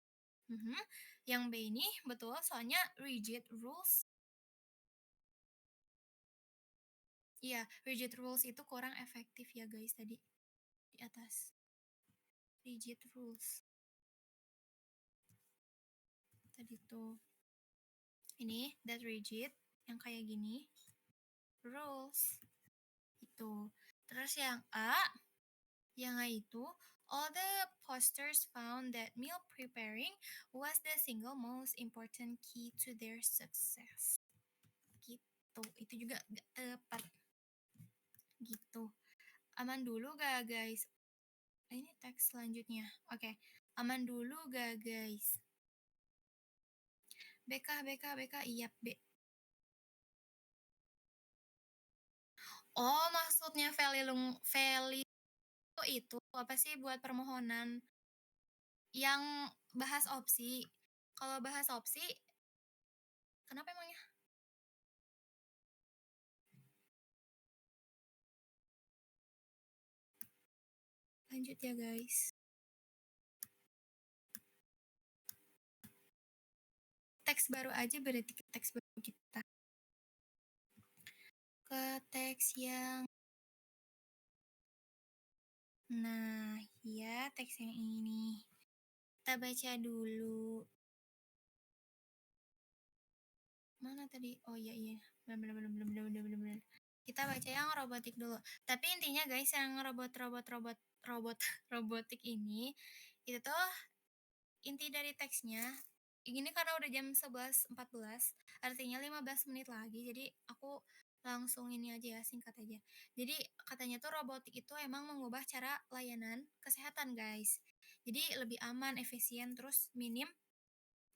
Mhm. Yang B ini betul, soalnya rigid rules. Iya, rigid rules itu kurang efektif ya guys tadi di atas. Rigid rules. Tadi tuh. Ini that rigid yang kayak gini. Rules. Itu. Terus yang A, yang A itu all the posters found that meal preparing was the single most important key to their success. Gitu. Itu juga gak tepat. Gitu. Aman dulu gak guys? Ini teks selanjutnya. Oke. Aman dulu gak guys? BK, iya B. Oh, maksudnya value itu apa sih buat permohonan yang bahas opsi. Kalau bahas opsi, kenapa emangnya? Lanjut ya guys. Teks baru aja berarti ke teks baru kita. Ke teks yang nah, ya teks yang ini. Kita baca dulu. Mana tadi? Oh iya iya. Belum. Kita baca yang robotik dulu. Tapi intinya guys, yang robotik ini itu tuh inti dari teksnya ini karena udah jam 11.14, artinya 15 menit lagi. Jadi aku langsung ini aja ya, singkat aja. Jadi katanya tuh robotik itu emang mengubah cara layanan kesehatan, guys. Jadi lebih aman, efisien, terus minim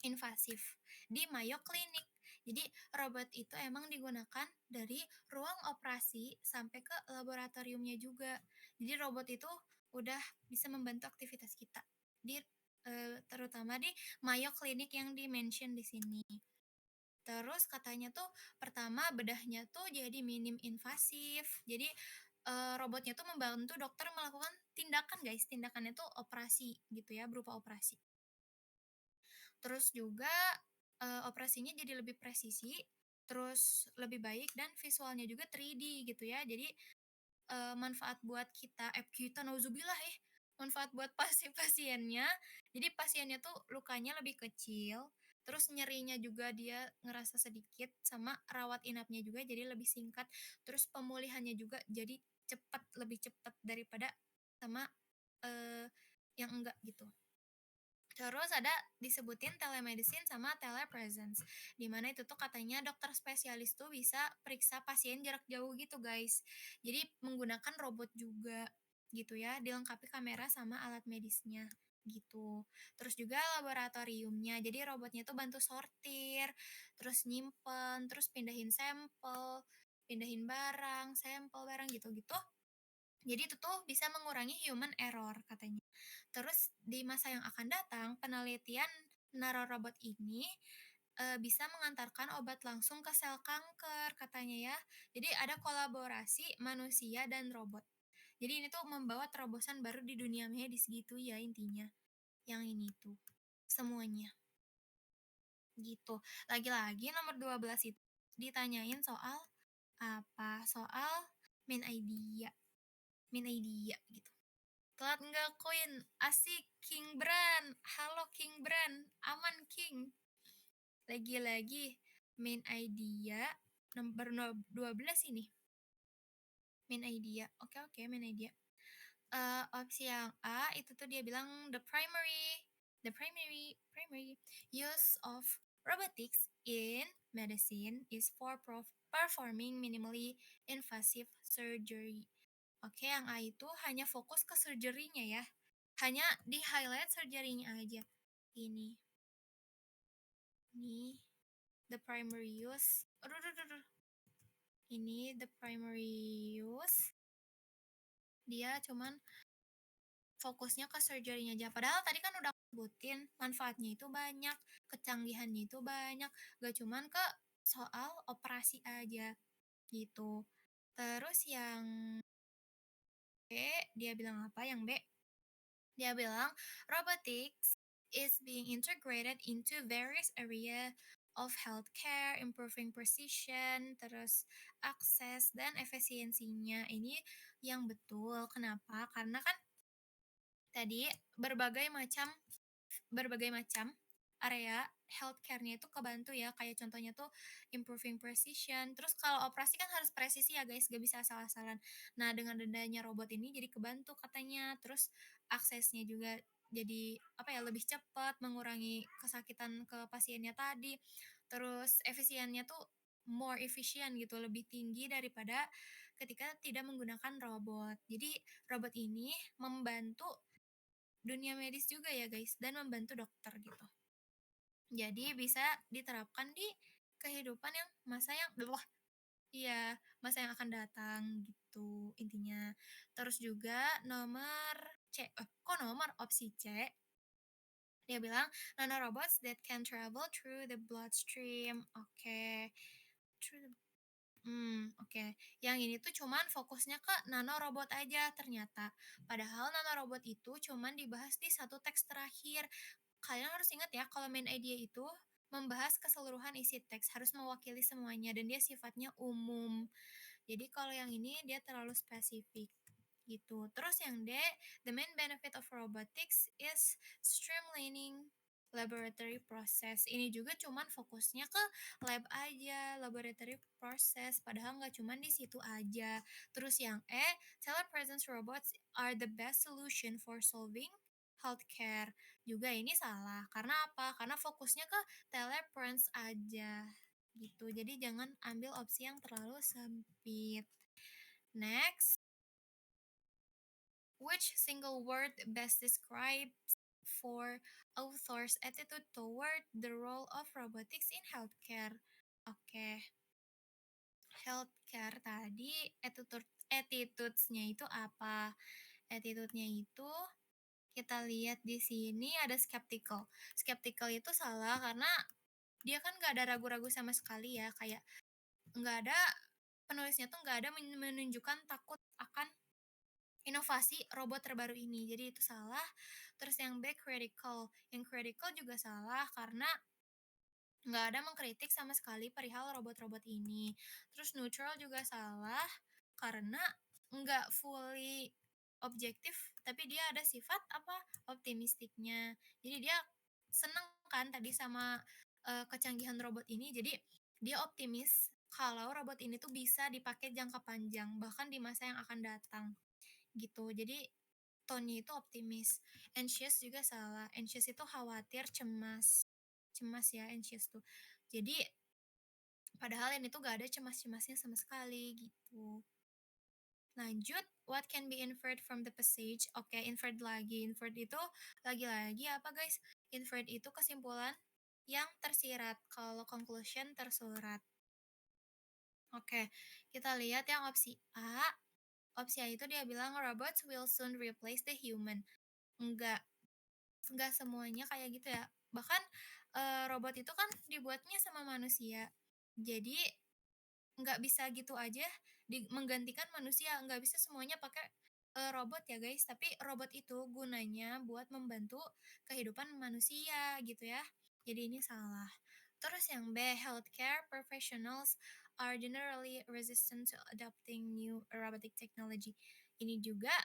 invasif di Mayo Clinic. Jadi robot itu emang digunakan dari ruang operasi sampai ke laboratoriumnya juga. Jadi robot itu udah bisa membantu aktivitas kita di terutama di Mayo Clinic yang di-mention di sini. Terus katanya tuh pertama bedahnya tuh jadi minim invasif. Jadi robotnya tuh membantu dokter melakukan tindakan guys. Tindakannya tuh operasi gitu ya, berupa operasi. Terus juga operasinya jadi lebih presisi, terus lebih baik dan visualnya juga 3D gitu ya. Jadi manfaat buat kita nauzubillah manfaat buat pasiennya. Jadi pasiennya tuh lukanya lebih kecil, Terus nyerinya juga dia ngerasa sedikit, sama rawat inapnya juga jadi lebih singkat, terus pemulihannya juga jadi cepat, lebih cepat daripada sama, eee, yang enggak gitu. Terus ada disebutin telemedicine sama telepresence, di mana itu tuh katanya dokter spesialis tuh bisa periksa pasien jarak jauh gitu, guys. Jadi menggunakan robot juga gitu ya, dilengkapi kamera sama alat medisnya gitu. Terus juga laboratoriumnya, jadi robotnya tuh bantu sortir, terus nyimpen, terus pindahin sampel, pindahin barang, sampel barang gitu-gitu. Jadi itu tuh bisa mengurangi human error katanya. Terus di masa yang akan datang, penelitian nanorobot ini bisa mengantarkan obat langsung ke sel kanker katanya ya. Jadi ada kolaborasi manusia dan robot. Jadi ini tuh membawa terobosan baru di dunia medis gitu ya intinya. Yang ini tuh semuanya gitu. Lagi-lagi nomor 12 itu ditanyain soal apa? Soal main idea, main idea gitu. Telat nggak koin? Asik King Brand. Halo King Brand. Aman King. Lagi-lagi main idea nomor 12 ini. Main idea. Oke oke main idea. Opsi yang A itu tuh dia bilang the primary use of robotics in medicine is for performing minimally invasive surgery. Oke, yang A itu hanya fokus ke surgery-nya ya. Hanya di-highlight surgery-nya aja. Ini, ini the primary use. Aduh, aduh, aduh, aduh. Ini the primary use. Dia cuman fokusnya ke surgery-nya aja. Padahal tadi kan udah aku sebutin manfaatnya itu banyak, kecanggihannya itu banyak. Gak cuman ke soal operasi aja gitu. Terus yang B, dia bilang apa? Yang B, dia bilang robotics is being integrated into various area of healthcare, improving precision, terus akses dan efisiensinya. Ini yang betul. Kenapa? Karena kan tadi berbagai macam area healthcare-nya itu kebantu ya, kayak contohnya tuh improving precision. Terus kalau operasi kan harus presisi ya guys, gak bisa asal-asalan. Nah dengan adanya robot ini jadi kebantu katanya. Terus aksesnya juga jadi apa ya, lebih cepat, mengurangi kesakitan ke pasiennya tadi. Terus efisiennya tuh more efficient gitu, lebih tinggi daripada ketika tidak menggunakan robot. Jadi robot ini membantu dunia medis juga ya guys, dan membantu dokter gitu. Jadi bisa diterapkan di kehidupan yang masa yang wah, iya, masa yang akan datang gitu intinya. Terus juga nomor C, kok nomor opsi C, dia bilang nanorobots that can travel through the bloodstream. Oke. Through the oke. Yang ini tuh cuman fokusnya ke nanorobot aja ternyata. Padahal nanorobot itu cuman dibahas di satu teks terakhir. Kalian harus ingat ya, kalau main idea itu membahas keseluruhan isi teks, harus mewakili semuanya dan dia sifatnya umum. Jadi kalau yang ini dia terlalu spesifik gitu. Terus yang D, the main benefit of robotics is streamlining laboratory process. Ini juga cuman fokusnya ke lab aja, laboratory process, padahal nggak cuman di situ aja. Terus yang E, telepresence robots are the best solution for solving healthcare. Juga ini salah. Karena apa? Karena fokusnya ke telepresence aja gitu. Jadi jangan ambil opsi yang terlalu sempit. Next, which single word best describes for author's attitude toward the role of robotics in healthcare? Oke, healthcare tadi attitudes-nya itu apa? Attitude-nya itu kita lihat di sini ada skeptical. Skeptical itu salah karena dia kan nggak ada ragu-ragu sama sekali ya, kayak nggak ada, penulisnya tuh nggak ada menunjukkan takut akan inovasi robot terbaru ini, jadi itu salah. Terus yang B, critical. Yang critical juga salah karena nggak ada mengkritik sama sekali perihal robot-robot ini. Terus neutral juga salah karena nggak fully objektif, tapi dia ada sifat apa, optimistiknya. Jadi dia seneng kan tadi sama kecanggihan robot ini, jadi dia optimis kalau robot ini tuh bisa dipakai jangka panjang, bahkan di masa yang akan datang, gitu. Jadi tone-nya itu optimis. Anxious juga salah, anxious itu khawatir, cemas. Cemas ya, anxious tuh. Jadi padahal ini tuh gak ada cemas-cemasnya sama sekali, gitu. Lanjut, what can be inferred from the passage? Oke, inferred lagi. Inferred itu lagi-lagi apa guys? Inferred itu kesimpulan yang tersirat. Kalau conclusion tersurat. Oke, kita lihat yang opsi A. Opsi A itu dia bilang robots will soon replace the human. Enggak, enggak semuanya kayak gitu ya. Bahkan robot itu kan dibuatnya sama manusia. Jadi nggak bisa gitu aja menggantikan manusia, nggak bisa semuanya pakai, robot ya guys, tapi robot itu gunanya buat membantu kehidupan manusia gitu ya. Jadi ini salah. Terus yang B, healthcare professionals are generally resistant to adopting new robotic technology. Ini juga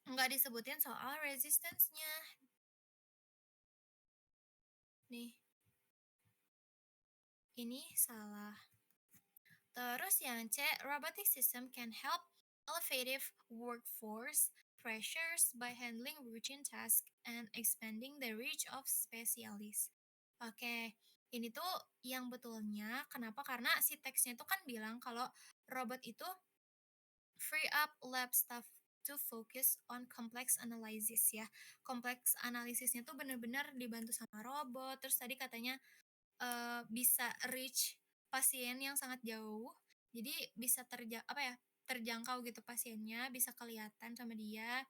nggak disebutin soal resistance-nya. Nih, ini salah. Terus yang C, robotic system can help elevative workforce pressures by handling routine tasks and expanding the reach of specialists. Oke, ini tuh yang betulnya kenapa? Karena si teksnya itu kan bilang kalau robot itu free up lab staff to focus on complex analysis ya. Kompleks analisisnya tuh bener-bener dibantu sama robot. Terus tadi katanya bisa reach pasien yang sangat jauh. Jadi bisa apa ya, terjangkau gitu pasiennya, bisa kelihatan sama dia.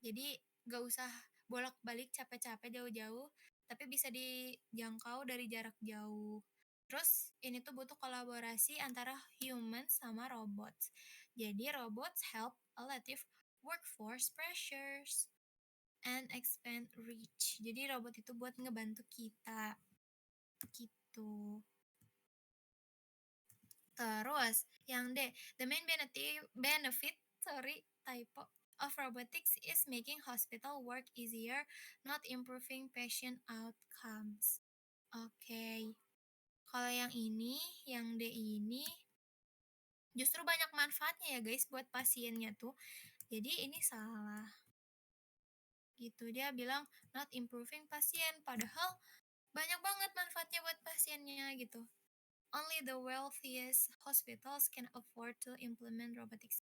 Jadi gak usah bolak-balik capek-capek jauh-jauh, tapi bisa dijangkau dari jarak jauh. Terus ini tuh butuh kolaborasi antara human sama robots. Jadi robots help alleviate workforce pressures and expand reach. Jadi robot itu buat ngebantu kita gitu. Terus yang D, the main benefit, sorry, typo, of robotics is making hospital work easier, not improving patient outcomes. Oke. Kalau yang D ini justru banyak manfaatnya ya guys buat pasiennya tuh. Jadi ini salah. Gitu dia bilang not improving pasien, padahal banyak banget manfaatnya buat pasiennya gitu. Only the wealthiest hospitals can afford to implement robotics.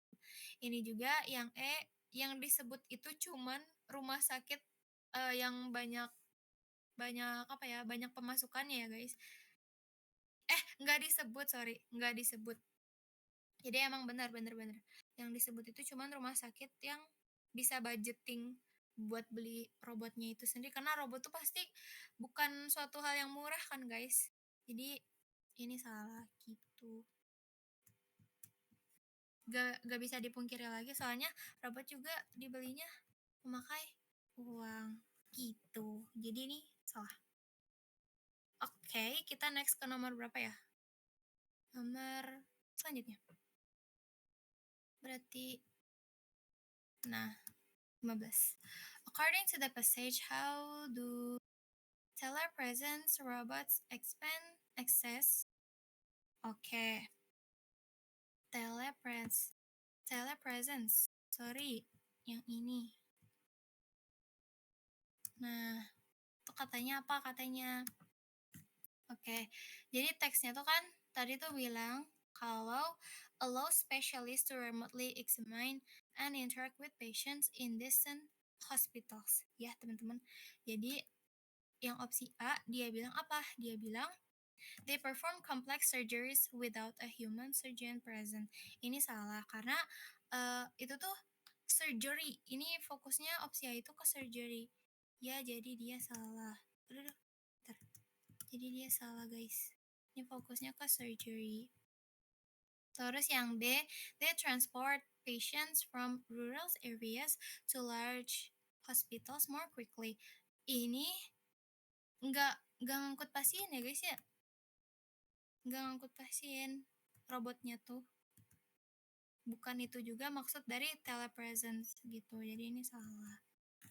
Ini juga yang E, yang disebut itu cuman rumah sakit yang banyak banyak apa ya, banyak pemasukannya ya guys. Nggak disebut, sorry, nggak disebut. Jadi emang benar-benar yang disebut itu cuman rumah sakit yang bisa budgeting buat beli robotnya itu sendiri, karena robot tuh pasti bukan suatu hal yang murah kan guys. Jadi ini salah gitu. Gak bisa dipungkiri lagi soalnya robot juga dibelinya memakai uang gitu. Jadi ini salah. Oke, kita next ke nomor berapa ya? Nomor selanjutnya. Berarti nah 15. According to the passage, how do telepresence robots expand access? Oke, telepresence. Sorry, yang ini. Nah, itu katanya apa katanya? Oke, jadi teksnya tuh kan tadi tuh bilang kalau allow specialists to remotely examine and interact with patients in distant hospitals. Ya, teman-teman. Jadi yang opsi A dia bilang apa? Dia bilang they perform complex surgeries without a human surgeon present. Ini salah karena itu tuh surgery. Ini fokusnya opsi A itu ke surgery. Ya, jadi dia salah. Aduh, bentar. Jadi dia salah guys. Ini fokusnya ke surgery. Terus yang B, they transport patients from rural areas to large hospitals more quickly. Ini nggak ngangkut pasien ya guys ya. Nggak ngangkut pasien robotnya tuh. Bukan itu juga maksud dari telepresence gitu. Jadi ini salah.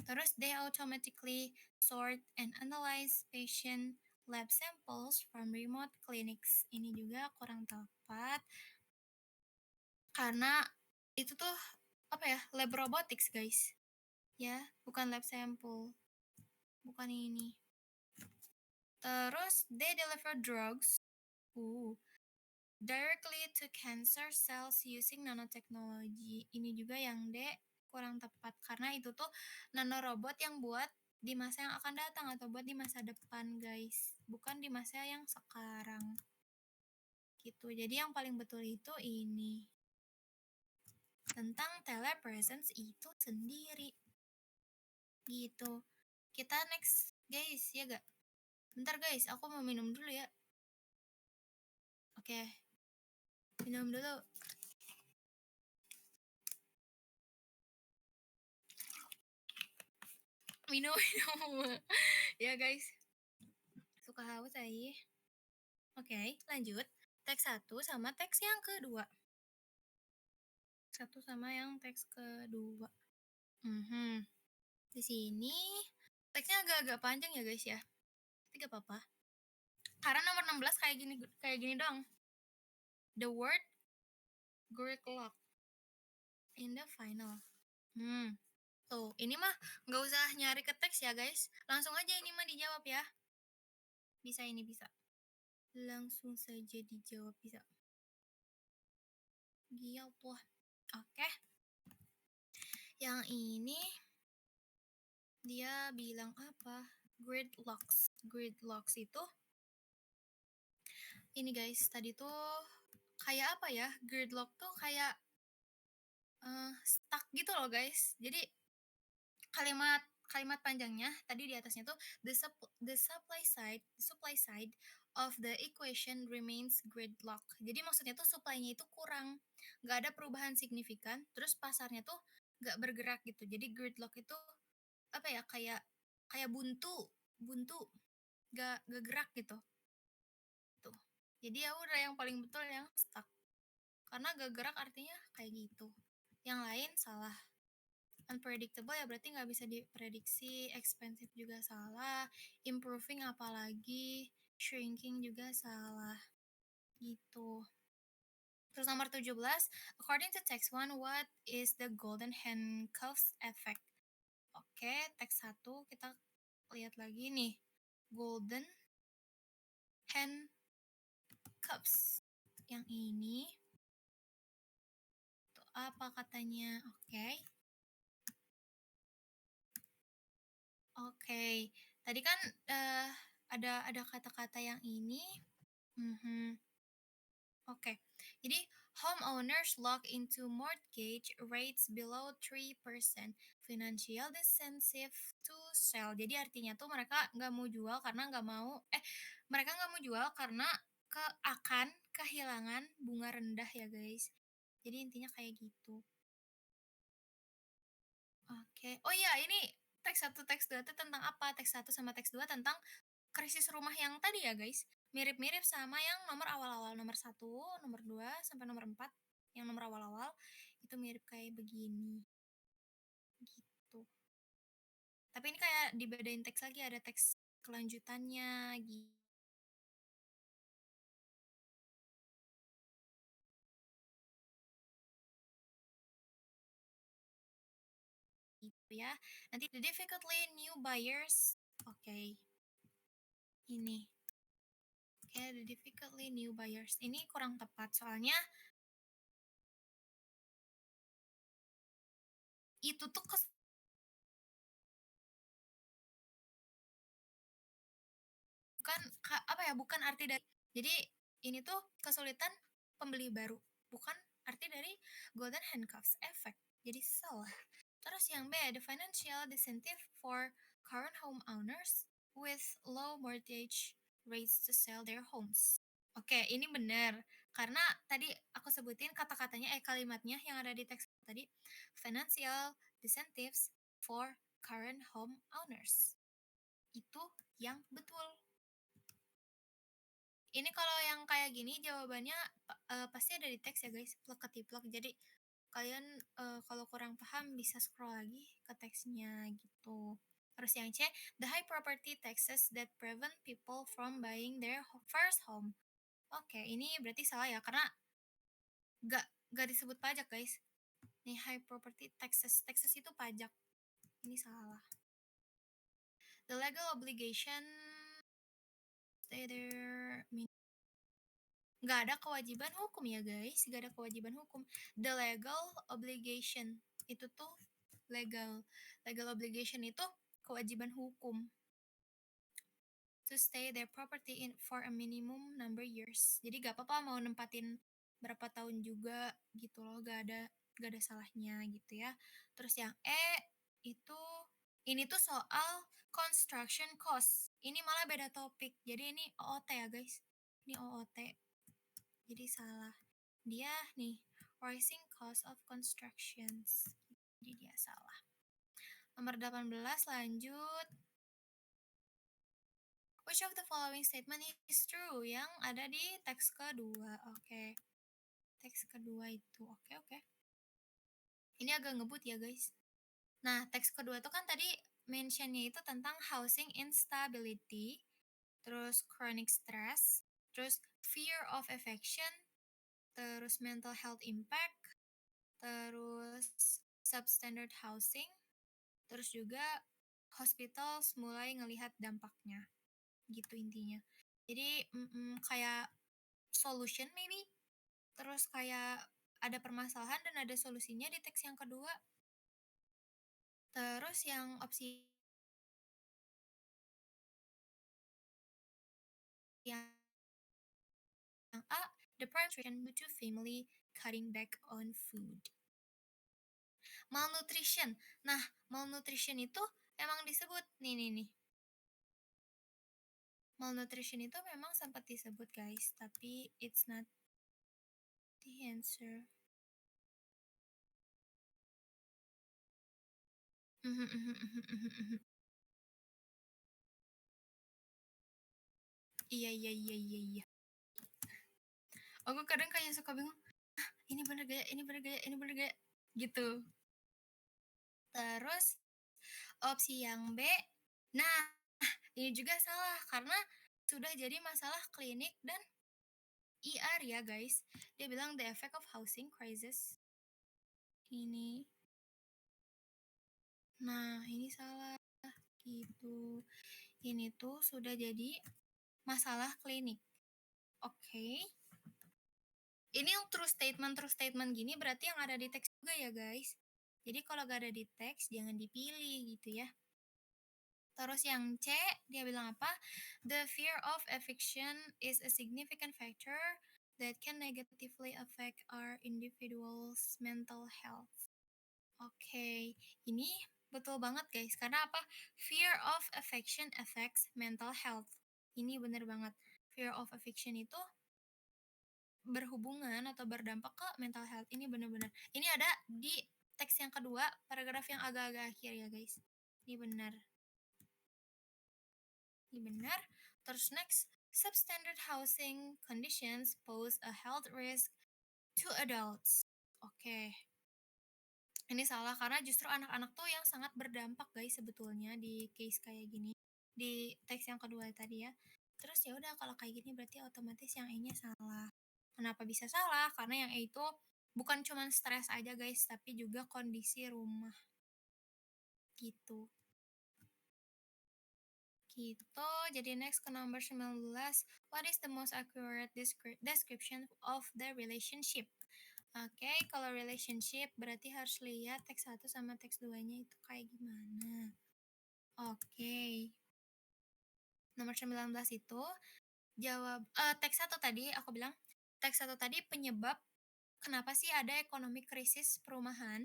Terus they automatically sort and analyze patient lab samples from remote clinics. Ini juga kurang tepat karena itu tuh apa ya? Lab robotics, guys. Ya, bukan lab sample. Bukan ini. Terus they deliver drugs directly to cancer cells using nanotechnology. Ini juga yang D kurang tepat karena itu tuh nanorobot yang buat di masa yang akan datang atau buat di masa depan, guys. Bukan di masa yang sekarang. Gitu. Jadi yang paling betul itu ini. Tentang telepresence itu sendiri. Gitu. Kita next, guys, ya gak? Bentar, guys, aku mau minum dulu ya. Oke. Minum dulu. Minum, minum. Ya, guys. Suka haus aja. Oke, lanjut. Teks 1 sama teks yang kedua. Satu sama yang teks kedua. Di sini teksnya agak-agak panjang ya, guys ya. Tapi gak apa-apa. Karena nomor 16 kayak gini dong. The word gridlock in the final. Tuh, ini mah nggak usah nyari ke teks ya, guys. Langsung aja ini mah dijawab ya. Bisa ini bisa. Langsung saja dijawab bisa. Gitu. Oke. Yang ini dia bilang apa? Gridlocks. Gridlocks itu ini, guys, tadi tuh kayak apa ya? Gridlock tuh kayak stuck gitu loh, guys. Jadi kalimat kalimat panjangnya tadi di atasnya tuh the supply side of the equation remains gridlock. Jadi maksudnya tuh supply-nya itu kurang, nggak ada perubahan signifikan, terus pasarnya tuh nggak bergerak gitu. Jadi gridlock itu apa ya, kayak kayak buntu buntu nggak gerak gitu tuh. Jadi ya udah, yang paling betul yang stuck karena gak gerak artinya kayak gitu. Yang lain salah. Unpredictable ya berarti nggak bisa diprediksi, expensive juga salah, improving apalagi, shrinking juga salah gitu. Terus nomor 17, according to text 1, what is the golden handcuffs effect? Oke, teks 1 kita lihat lagi nih. Golden handcuffs. Yang ini tuh apa katanya? Oke. Oke, tadi kan ada kata-kata yang ini. Oke, jadi homeowners lock into mortgage rates below 3%, financial disincentive to sell. Jadi artinya tuh mereka nggak mau jual karena nggak mau, mereka nggak mau jual karena akan kehilangan bunga rendah ya, guys. Jadi intinya kayak gitu. Oke. Oh iya, ini teks 1 teks 2 itu tentang apa? Teks 1 sama teks 2 tentang krisis rumah yang tadi ya, guys. Mirip-mirip sama yang nomor awal-awal, nomor 1, nomor 2 sampai nomor 4. Yang nomor awal-awal itu mirip kayak begini. Gitu. Tapi ini kayak dibedain teks lagi, ada teks kelanjutannya gitu ya. Nanti the difficultly new buyers. Oke. Ini. Oke, the difficultly new buyers. Ini kurang tepat soalnya itu tuh apa ya, bukan arti dari, jadi ini tuh kesulitan pembeli baru, bukan arti dari golden handcuffs effect. Jadi salah. Terus yang B, the financial disincentive for current homeowners with low mortgage rates to sell their homes. Oke, ini benar. Karena tadi aku sebutin kata-katanya, kalimatnya yang ada di teks tadi, financial incentives for current homeowners. Itu yang betul. Ini kalau yang kayak gini jawabannya pasti ada di teks ya, guys, plek ketiplek. Jadi kalian kalau kurang paham bisa scroll lagi ke teksnya gitu. Terus yang C, the high property taxes that prevent people from buying their first home. Oke, ini berarti salah ya, karena gak, gak disebut pajak guys. Nih, high property taxes. Taxes itu pajak. Ini salah. The legal obligation stay there. Nggak ada kewajiban hukum ya guys. Nggak ada kewajiban hukum. The legal obligation. Itu tuh legal. Legal obligation itu kewajiban hukum. To stay their property in for a minimum number years. Jadi gak apa-apa mau nempatin berapa tahun juga gitu loh, gak ada salahnya gitu ya. Terus yang E itu ini tuh soal construction cost. Ini malah beda topik. Jadi ini OOT ya guys. Ini OOT. Jadi salah. Dia nih rising cost of constructions. Jadi dia salah. Nomor 18 lanjut. Which of the following statement is true? Yang ada di teks kedua. Oke. Teks kedua itu. Oke. Ini agak ngebut ya, guys. Nah, teks kedua itu kan tadi mentionnya itu tentang housing instability, terus chronic stress, terus fear of eviction, terus mental health impact, terus substandard housing, terus juga hospitals mulai ngelihat dampaknya. Gitu intinya. Jadi kayak solution maybe, terus kayak ada permasalahan dan ada solusinya di teks yang kedua. Terus yang opsi yang A, the prime nutrition due to family cutting back on food. Malnutrition. Nah, malnutrition itu emang disebut nih. Malnutrition itu memang sempat disebut guys, tapi it's not the answer. Iya. Aku kadang kayak suka bingung, ini bener gak ya, ini bener gak ya, ini bener gak ya? Gitu. Terus opsi yang B, nah ini juga salah karena sudah jadi masalah klinik dan ER ya guys. Dia bilang the effect of housing crisis. Ini. Nah, ini salah gitu. Ini tuh sudah jadi masalah klinik. Oke. Ini yang true statement gini berarti yang ada di teks juga ya guys. Jadi kalau gak ada di teks jangan dipilih gitu ya. Terus yang C, dia bilang apa? The fear of eviction is a significant factor that can negatively affect our individual's mental health. Oke, ini betul banget guys. Karena apa? Fear of eviction affects mental health. Ini bener banget. Fear of eviction itu berhubungan atau berdampak ke mental health. Ini bener-bener. Ini ada di teks yang kedua, paragraf yang agak-agak akhir ya guys. Ini benar. Benar. Terus next, substandard housing conditions pose a health risk to adults. Oke. Ini salah karena justru anak-anak tuh yang sangat berdampak guys sebetulnya di case kayak gini. Di teks yang kedua tadi ya. Terus ya udah kalau kayak gini berarti otomatis yang E-nya salah. Kenapa bisa salah? Karena yang E itu bukan cuma stres aja guys, tapi juga kondisi rumah. Gitu. Gitu, jadi next ke nomor 19. What is the most accurate description of the relationship? Oke, kalau relationship berarti harus lihat teks 1 sama teks 2-nya itu kayak gimana. Oke. Nomor 19 itu jawab teks 1 tadi aku bilang teks 1 tadi penyebab kenapa sih ada ekonomi krisis perumahan.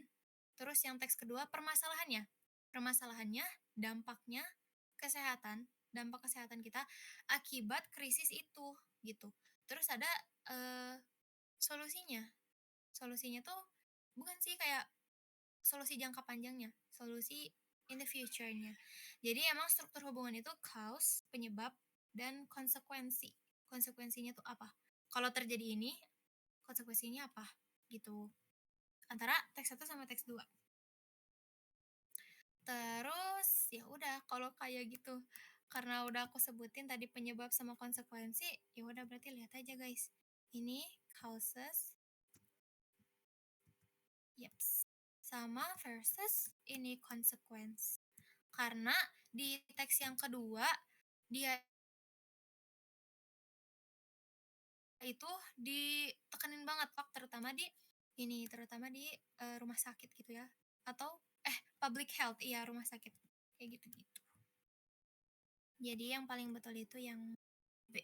Terus yang teks kedua permasalahannya. Permasalahannya, dampaknya kesehatan, dampak kesehatan kita akibat krisis itu gitu. Terus ada solusinya. Solusinya tuh bukan sih kayak solusi jangka panjangnya, solusi in the future-nya. Jadi emang struktur hubungan itu cause, penyebab, dan konsekuensi. Konsekuensinya tuh apa? Kalau terjadi ini, konsekuensinya apa? Gitu. Antara teks 1 sama teks 2. Terus ya udah kalau kayak gitu, karena udah aku sebutin tadi penyebab sama konsekuensi, ya udah berarti lihat aja guys. Ini causes, yaps, sama versus ini consequence. Karena di teks yang kedua dia itu ditekenin banget Kak, terutama di rumah sakit gitu ya, atau public health, iya rumah sakit, kayak gitu-gitu. Jadi yang paling betul itu yang B.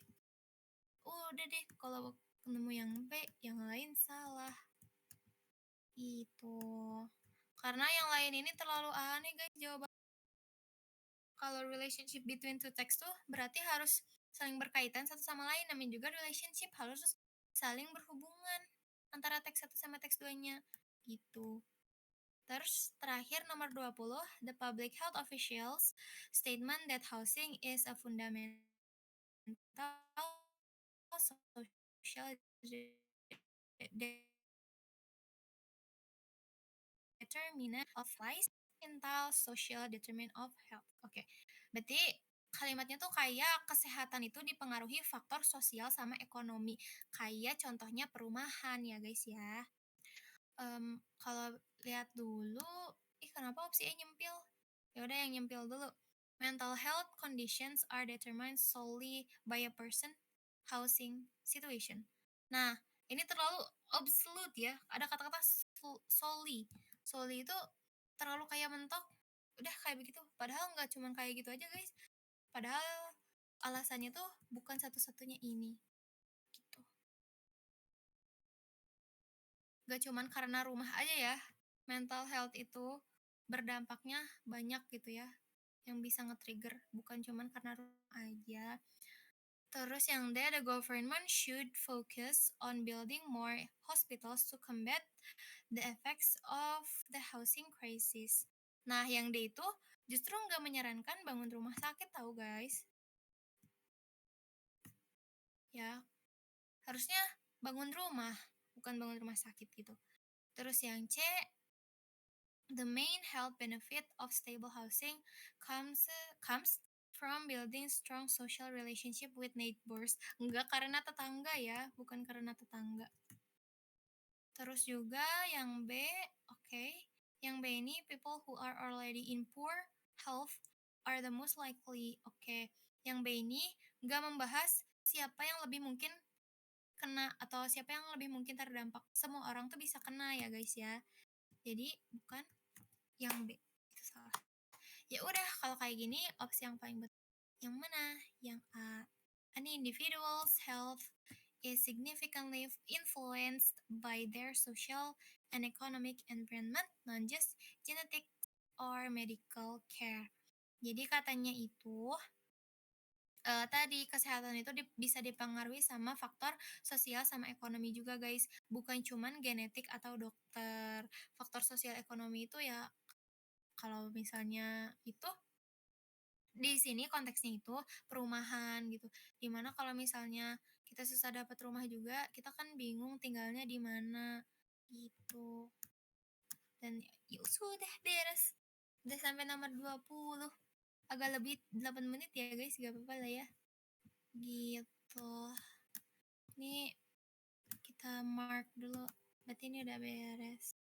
Udah deh kalau nemu yang B, yang lain salah. Itu. Karena yang lain ini terlalu aneh guys jawaban. Kalau relationship between two text tuh berarti harus saling berkaitan satu sama lain. Namanya juga relationship harus saling berhubungan antara teks satu sama teks duanya. Gitu. Terus terakhir nomor 20, the public health officials statement that housing is a fundamental social determinant of life, mental social determinant of health. Oke. Berarti kalimatnya tuh kayak kesehatan itu dipengaruhi faktor sosial sama ekonomi. Kayak contohnya perumahan ya guys ya. Kalau lihat dulu, kenapa opsi E nyempil? Ya udah yang nyempil dulu. Mental health conditions are determined solely by a person housing situation. Nah, ini terlalu absolute ya. Ada kata-kata solely. Solely itu terlalu kayak mentok. Udah kayak begitu. Padahal nggak cuma kayak gitu aja guys. Padahal alasannya tuh bukan satu-satunya ini. Gitu. Gak cuman karena rumah aja ya, mental health itu berdampaknya banyak gitu ya, yang bisa nge-trigger, bukan cuman karena rumah aja. Terus yang D, the government should focus on building more hospitals to combat the effects of the housing crisis. Nah, yang D itu justru nggak menyarankan bangun rumah sakit tahu guys. Ya, harusnya bangun rumah, bukan bangun rumah sakit gitu. Terus yang C, the main health benefit of stable housing comes from building strong social relationship with neighbors. Enggak karena tetangga ya, bukan karena tetangga. Terus juga yang B, oke. Yang B ini people who are already in poor health are the most likely. Oke. Yang B ini enggak membahas siapa yang lebih mungkin kena atau siapa yang lebih mungkin terdampak. Semua orang tuh bisa kena ya guys ya. Jadi bukan yang B. Itu salah. Ya udah, kalau kayak gini opsi yang paling betul yang mana? Yang A. An individual's health is significantly influenced by their social and economic environment, not just genetic or medical care. Jadi katanya itu tadi kesehatan itu bisa dipengaruhi sama faktor sosial sama ekonomi juga guys, bukan cuman genetik atau dokter. Faktor sosial ekonomi itu ya kalau misalnya itu di sini konteksnya itu perumahan gitu. Dimana kalau misalnya kita susah dapat rumah juga, kita kan bingung tinggalnya di mana gitu. Dan ya sudah beres. Udah sampai nomor 20. Agak lebih 8 menit ya guys, gak apa-apa lah ya. Gitu. Ini kita mark dulu. Berarti ini udah beres.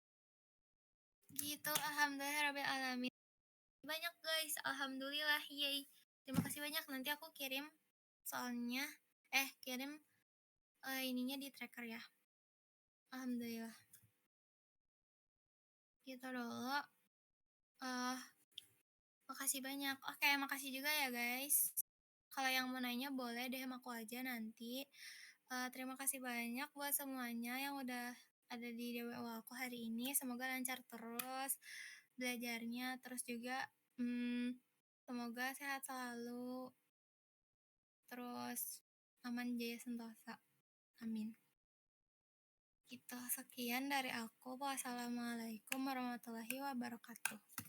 Gitu, alhamdulillah banyak guys, alhamdulillah, yay. Terima kasih banyak, nanti aku kirim soalnya kirim ininya di tracker ya. Alhamdulillah. Gitu dulu. Makasih banyak. Oke, makasih juga ya guys. Kalau yang mau nanya boleh DM aku aja nanti. Terima kasih banyak buat semuanya yang udah ada di DWO aku hari ini. Semoga lancar terus belajarnya, terus juga semoga sehat selalu, terus aman jaya sentosa. Amin. Gitu, sekian dari aku. Wassalamualaikum warahmatullahi wabarakatuh.